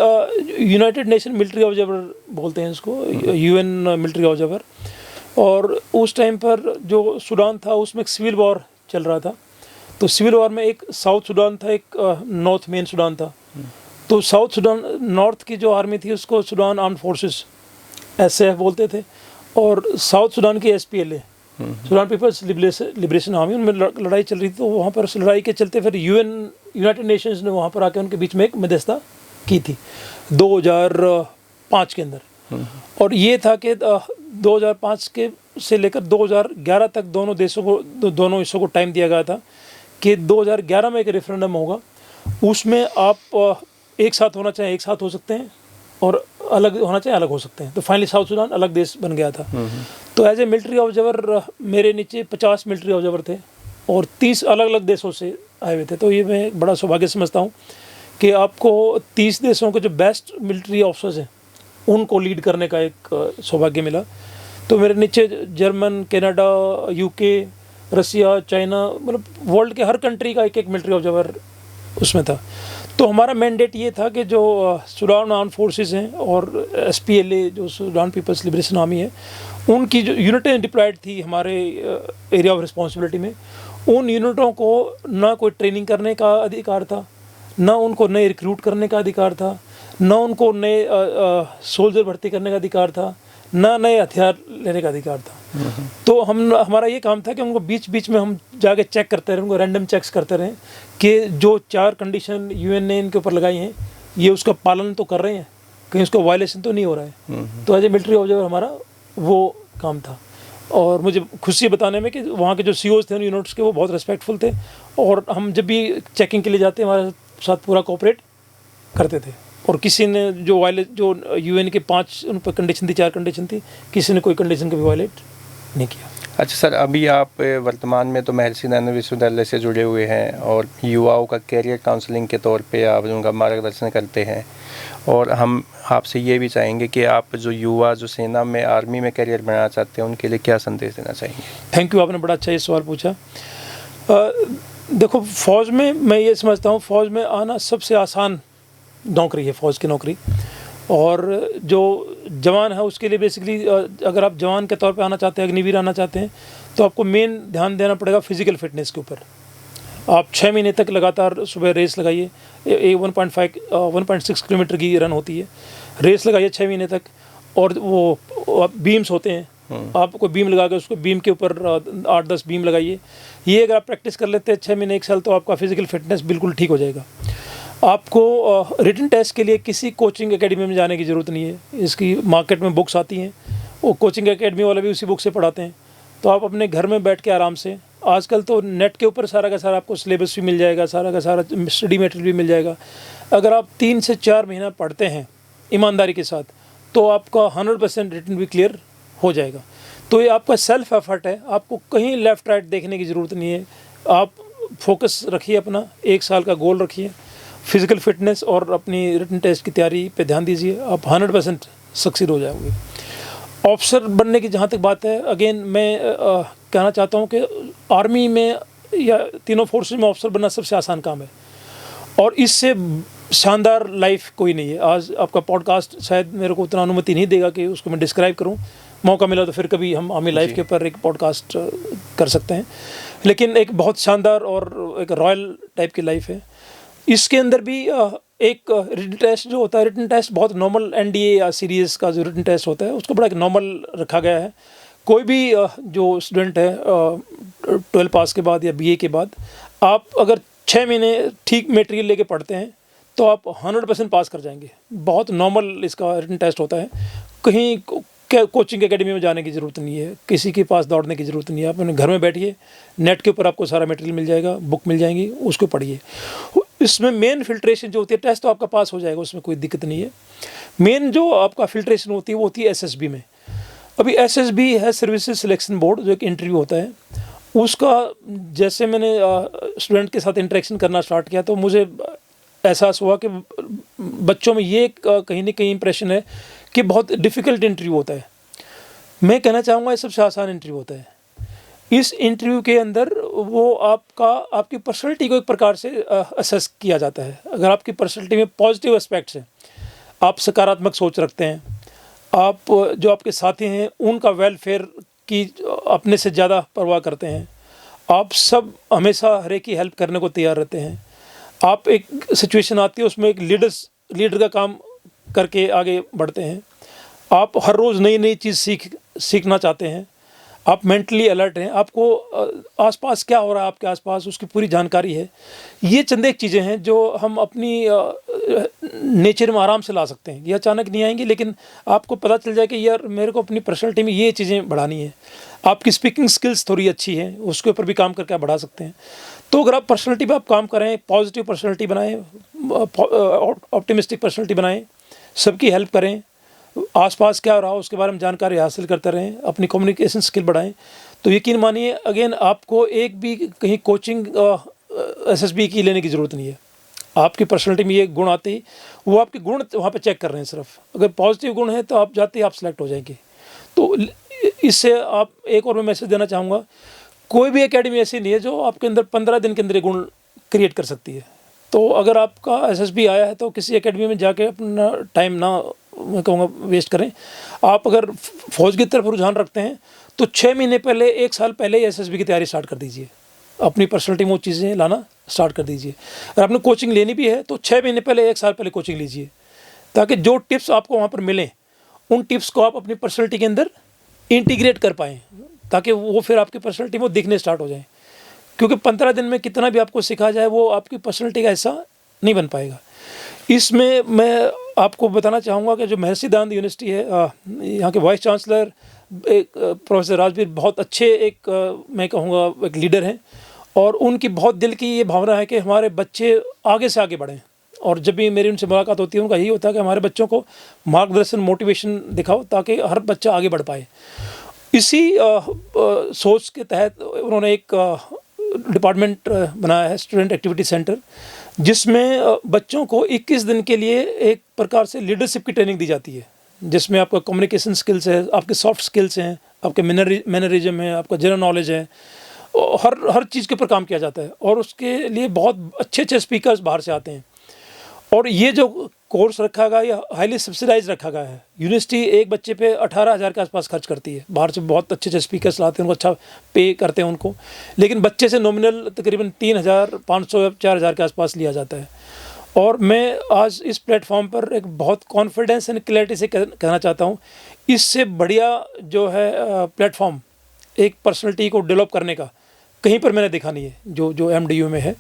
यूनाइटेड नेशन मिलिट्री ऑब्जर्वर बोलते हैं इसको, यूएन मिलिट्री ऑब्जर्वर। और उस टाइम पर जो सूडान था उसमें एक सिविल वॉर चल रहा था। तो सिविल वॉर में एक साउथ सूडान था, एक नॉर्थ मेन सूडान था। तो साउथ सूडान नॉर्थ की जो आर्मी थी उसको सूडान आर्म्ड फोर्सेस एसएएफ बोलते थे, और साउथ सूडान की एसपीएलए सूडान पीपल्स लिबरेशन आर्मी, उनमें लड़ाई चल रही थी। तो वहाँ पर उस लड़ाई के चलते फिर यूनाइटेड नेशंस ने वहाँ पर आके उनके बीच में एक मध्यस्थता की थी 2005 के अंदर। और ये था कि 2005 के से लेकर 2011 तक दोनों हिस्सों को टाइम दिया गया था कि 2011 में एक रेफरेंडम होगा, उसमें आप एक साथ होना चाहें एक साथ हो सकते हैं और अलग होना चाहें अलग हो सकते हैं। तो फाइनली साउथ सूडान अलग देश बन गया था। तो एज ए मिलिट्री ऑब्जर्वर मेरे नीचे 50 मिलिट्री ऑब्जर्वर थे और 30 अलग अलग देशों से आए हुए थे। तो ये मैं एक बड़ा सौभाग्य समझता हूँ कि आपको 30 देशों के जो बेस्ट मिलिट्री ऑफिसर्स हैं उनको लीड करने का एक सौभाग्य मिला। तो मेरे नीचे जर्मन, कनाडा, यूके, रसिया, चाइना, मतलब वर्ल्ड के हर कंट्री का एक मिलिट्री ऑब्जर्वर उसमें था। तो हमारा मैंडेट ये था कि जो सूडान आर्म्ड फोर्सेस हैं और एसपीएलए जो सूडान पीपल्स लिबरेशन आर्मी है, उनकी जो यूनिटें डिप्लॉयड थी हमारे एरिया ऑफ रिस्पॉन्सिबिलिटी में, उन यूनिटों को ना कोई ट्रेनिंग करने का अधिकार था, ना उनको नए रिक्रूट करने का अधिकार था, ना उनको नए सोल्जर भर्ती करने का अधिकार था, ना नए हथियार लेने का अधिकार था। तो हमारा ये काम था कि उनको बीच बीच में हम जाके चेक करते रहे, उनको रैंडम चेक्स करते रहें कि जो 4 कंडीशन यूएन ने इनके ऊपर लगाई हैं ये उसका पालन तो कर रहे हैं, कहीं उसका वायलेशन तो नहीं हो रहा है। तो एज ए मिलिट्री ऑब्जर्वर हमारा वो काम था। और मुझे खुशी बताने में कि वहाँ के जो सीओज थे उन यूनिट्स के, वो बहुत रिस्पेक्टफुल थे और हम जब भी चेकिंग के लिए जाते हमारे साथ पूरा कोऑपरेट करते थे। और किसी ने जो यूएन के 5 उन पर कंडीशन थी, 4 कंडीशन थी, किसी ने कोई कंडीशन कभी वायलेट नहीं किया। अच्छा सर, अभी आप वर्तमान में तो महर्षि दयानंद विश्वविद्यालय से जुड़े हुए हैं और युवाओं का कैरियर काउंसलिंग के तौर पे आप उनका मार्गदर्शन करते हैं, और हम आपसे ये भी चाहेंगे कि आप जो युवा जो सेना में आर्मी में कैरियर बनाना चाहते हैं उनके लिए क्या संदेश देना चाहेंगे? थैंक यू, आपने बड़ा अच्छा ये सवाल पूछा। देखो, फ़ौज में मैं ये समझता हूँ फ़ौज में आना सबसे आसान नौकरी है, फ़ौज की नौकरी। और जो जवान है उसके लिए बेसिकली अगर आप जवान के तौर पे आना चाहते हैं, अग्निवीर आना चाहते हैं, तो आपको मेन ध्यान देना पड़ेगा फिजिकल फिटनेस के ऊपर। आप 6 महीने तक लगातार सुबह रेस लगाइए, 1.6 किलोमीटर की रन होती है, रेस लगाइए 6 महीने तक। और वो बीम्स होते हैं, आप कोई बीम लगा के उसको बीम के ऊपर 8-10 बीम लगाइए। ये अगर आप प्रैक्टिस कर लेते हैं 6 महीने 1 साल, तो आपका फिजिकल फिटनेस बिल्कुल ठीक हो जाएगा। आपको रिटन टेस्ट के लिए किसी कोचिंग एकेडमी में जाने की ज़रूरत नहीं है। इसकी मार्केट में बुक्स आती हैं, वो कोचिंग एकेडमी वाले भी उसी बुक से पढ़ाते हैं। तो आप अपने घर में बैठ के आराम से, आजकल तो नेट के ऊपर सारा का सारा आपको सिलेबस भी मिल जाएगा, सारा का सारा स्टडी मटेरियल भी मिल जाएगा। अगर आप 3 से 4 महीना पढ़ते हैं ईमानदारी के साथ, तो आपका 100% रिटन भी क्लियर हो जाएगा। तो ये आपका सेल्फ एफर्ट है, आपको कहीं लेफ़्ट राइट देखने की ज़रूरत नहीं है। आप फोकस रखिए, अपना 1 साल का गोल रखिए, फिजिकल फिटनेस और अपनी रिटन टेस्ट की तैयारी पे ध्यान दीजिए, आप 100% सक्सीड हो जाओगे। ऑफिसर बनने की जहाँ तक बात है, अगेन मैं कहना चाहता हूँ कि आर्मी में या तीनों फोर्सेस में ऑफिसर बनना सबसे आसान काम है और इससे शानदार लाइफ कोई नहीं है। आज आपका पॉडकास्ट शायद मेरे को उतना अनुमति नहीं देगा कि उसको मैं डिस्क्राइब करूँ, मौका मिला तो फिर कभी हम आर्मी लाइफ के ऊपर एक पॉडकास्ट कर सकते हैं। लेकिन एक बहुत शानदार और एक रॉयल टाइप की लाइफ है। इसके अंदर भी एक रिटन टेस्ट जो होता है, रिटन टेस्ट बहुत नॉर्मल एनडीए या सीरीएस का जो रिटन टेस्ट होता है उसको बड़ा एक नॉर्मल रखा गया है। कोई भी जो स्टूडेंट है 12 पास के बाद या बीए के बाद, आप अगर 6 महीने ठीक मटेरियल लेके पढ़ते हैं तो आप 100% पास कर जाएंगे। बहुत नॉर्मल इसका रिटन टेस्ट होता है, कहीं कोचिंग एकेडमी में जाने की ज़रूरत नहीं है, किसी के पास दौड़ने की ज़रूरत नहीं है। आप अपने घर में बैठिए, नेट के ऊपर आपको सारा मटेरियल मिल जाएगा, बुक मिल जाएंगी, उसको पढ़िए। इसमें मेन फिल्ट्रेशन जो होती है, टेस्ट तो आपका पास हो जाएगा, उसमें कोई दिक्कत नहीं है। मेन जो आपका फिल्ट्रेशन होती है वो होती है एसएसबी में। अभी एसएसबी है सर्विसेज सिलेक्शन बोर्ड, जो एक इंटरव्यू होता है उसका, जैसे मैंने स्टूडेंट के साथ इंटरेक्शन करना स्टार्ट किया तो मुझे एहसास हुआ कि बच्चों में ये कहीं ना कहीं इंप्रेशन है कि बहुत डिफ़िकल्ट इंटरव्यू होता है। मैं कहना चाहूँगा ये सबसे आसान इंटरव्यू होता है। इस इंटरव्यू के अंदर वो आपकी पर्सनैलिटी को एक प्रकार से असेस किया जाता है। अगर आपकी पर्सनैलिटी में पॉजिटिव एस्पेक्ट्स हैं, आप सकारात्मक सोच रखते हैं, आप जो आपके साथी हैं उनका वेलफेयर की अपने से ज़्यादा परवाह करते हैं, आप सब हमेशा हर एक की हेल्प करने को तैयार रहते हैं, आप एक सिचुएशन आती है उसमें एक लीडर का काम करके आगे बढ़ते हैं, आप हर रोज़ नई नई चीज़ सीखना चाहते हैं, आप मेंटली अलर्ट हैं, आपको आसपास क्या हो रहा है आपके आसपास उसकी पूरी जानकारी है। ये चंद एक चीज़ें हैं जो हम अपनी नेचर में आराम से ला सकते हैं। ये अचानक नहीं आएंगी, लेकिन आपको पता चल जाए कि यार मेरे को अपनी पर्सनैलिटी में ये चीज़ें बढ़ानी है। आपकी स्पीकिंग स्किल्स थोड़ी अच्छी है, उसके ऊपर भी काम करके आप बढ़ा सकते हैं। तो अगर आप पर्सनैलिटी पे आप काम करें, पॉजिटिव पर्सनैलिटी बनाएं, ऑप्टिमिस्टिक पर्सनैलिटी बनाएं, सबकी हेल्प करें, आसपास क्या हो रहा हो उसके बारे में जानकारी हासिल करते रहें, अपनी कम्युनिकेशन स्किल बढ़ाएं, तो यकीन मानिए अगेन आपको एक भी कहीं कोचिंग एसएसबी की लेने की ज़रूरत नहीं है। आपकी पर्सनैलिटी में ये गुण आते ही वो आपके गुण वहाँ पे चेक कर रहे हैं सिर्फ। अगर पॉजिटिव गुण है तो आप जाते ही आप सेलेक्ट हो जाएंगे। तो इससे आप एक और मैं मैसेज देना चाहूँगा, कोई भी एकेडमी ऐसी नहीं है जो आपके अंदर 15 दिन के अंदर ये गुण क्रिएट कर सकती है। तो अगर आपका एसएसबी आया है तो किसी एकेडमी में जाके अपना टाइम ना, मैं कहूँगा, वेस्ट करें। आप अगर फौज की तरफ रुझान रखते हैं तो 6 महीने पहले, 1 साल पहले एसएसबी की तैयारी स्टार्ट कर दीजिए। अपनी पर्सनैलिटी में वो चीज़ें लाना स्टार्ट कर दीजिए। अगर आपने कोचिंग लेनी भी है तो 6 महीने पहले, 1 साल पहले कोचिंग लीजिए, ताकि जो टिप्स आपको वहाँ पर मिलें उन टिप्स को आप अपनी पर्सनैलिटी के अंदर इंटीग्रेट कर पाएँ, ताकि वो फिर आपकी पर्सनैलिटी में दिखने स्टार्ट हो जाए। क्योंकि 15 दिन में कितना भी आपको सिखा जाए वो आपकी पर्सनैलिटी का हिस्सा नहीं बन पाएगा। इसमें मैं आपको बताना चाहूँगा कि जो महर्षि दयानंद यूनिवर्सिटी है, यहाँ के वाइस चांसलर एक प्रोफेसर राजवीर बहुत अच्छे मैं कहूँगा एक लीडर हैं, और उनकी बहुत दिल की ये भावना है कि हमारे बच्चे आगे से आगे बढ़ें। और जब भी मेरी उनसे मुलाकात होती है उनका यही होता है कि हमारे बच्चों को मार्गदर्शन, मोटिवेशन दिखाओ ताकि हर बच्चा आगे बढ़ पाए। इसी सोच के तहत उन्होंने एक डिपार्टमेंट बनाया है, स्टूडेंट एक्टिविटी सेंटर, जिसमें बच्चों को 21 दिन के लिए एक प्रकार से लीडरशिप की ट्रेनिंग दी जाती है, जिसमें आपका कम्युनिकेशन स्किल्स है, आपके सॉफ्ट स्किल्स हैं, आपके मैनरिज्म है, आपका जनरल नॉलेज है, हर चीज़ के ऊपर काम किया जाता है। और उसके लिए बहुत अच्छे अच्छे स्पीकर्स बाहर से आते हैं। और ये जो कोर्स रखा गया ये हाईली सब्सिडाइज रखा गया है। यूनिवर्सिटी एक बच्चे पे 18,000 के आसपास खर्च करती है, बाहर से बहुत अच्छे अच्छे स्पीकर्स लाते हैं, उनको अच्छा पे करते हैं उनको, लेकिन बच्चे से नॉमिनल तकरीबन 3,500 या 4,000 के आसपास लिया जाता है। और मैं आज इस प्लेटफॉर्म पर एक बहुत कॉन्फिडेंस एंड क्लैरिटी से कहना चाहता हूँ, इससे बढ़िया जो है प्लेटफॉर्म एक पर्सनैलिटी को डेवलप करने का कहीं पर मैंने देखा नहीं है जो MDU में है।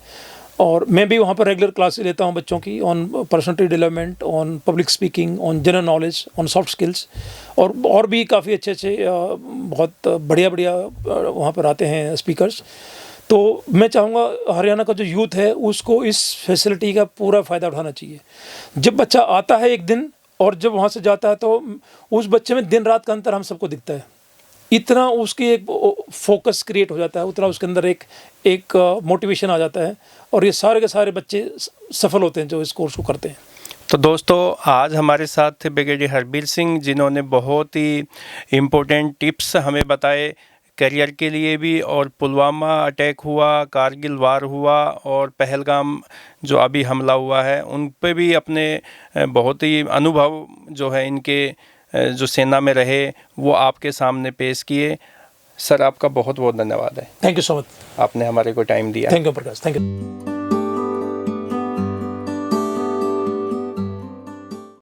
और मैं भी वहाँ पर रेगुलर क्लासेस लेता हूँ बच्चों की, on personality development, on public speaking, on general knowledge, on soft skills, और भी काफ़ी अच्छे अच्छे बहुत बढ़िया वहाँ पर आते हैं स्पीकर्स। तो मैं चाहूँगा हरियाणा का जो यूथ है उसको इस फैसिलिटी का पूरा फ़ायदा उठाना चाहिए। जब बच्चा आता है एक दिन और जब वहाँ से जाता है तो उस बच्चे में दिन रात का अंतर हम सबको दिखता है। इतना उसकी एक फोकस क्रिएट हो जाता है, उतना उसके अंदर एक मोटिवेशन आ जाता है, और ये सारे के सारे बच्चे सफल होते हैं जो इस कोर्स को करते हैं। तो दोस्तों, आज हमारे साथ थे ब्रिगेडियर हरबीर सिंह, जिन्होंने बहुत ही इम्पोर्टेंट टिप्स हमें बताए करियर के लिए भी, और पुलवामा अटैक हुआ, कारगिल वार हुआ, और पहलगाम जो अभी हमला हुआ है उन पे भी अपने बहुत ही अनुभव जो है इनके जो सेना में रहे वो आपके सामने पेश किए। सर, आपका बहुत बहुत धन्यवाद है। थैंक यू सो मच, आपने हमारे को टाइम दिया। Thank you Prakash, thank you.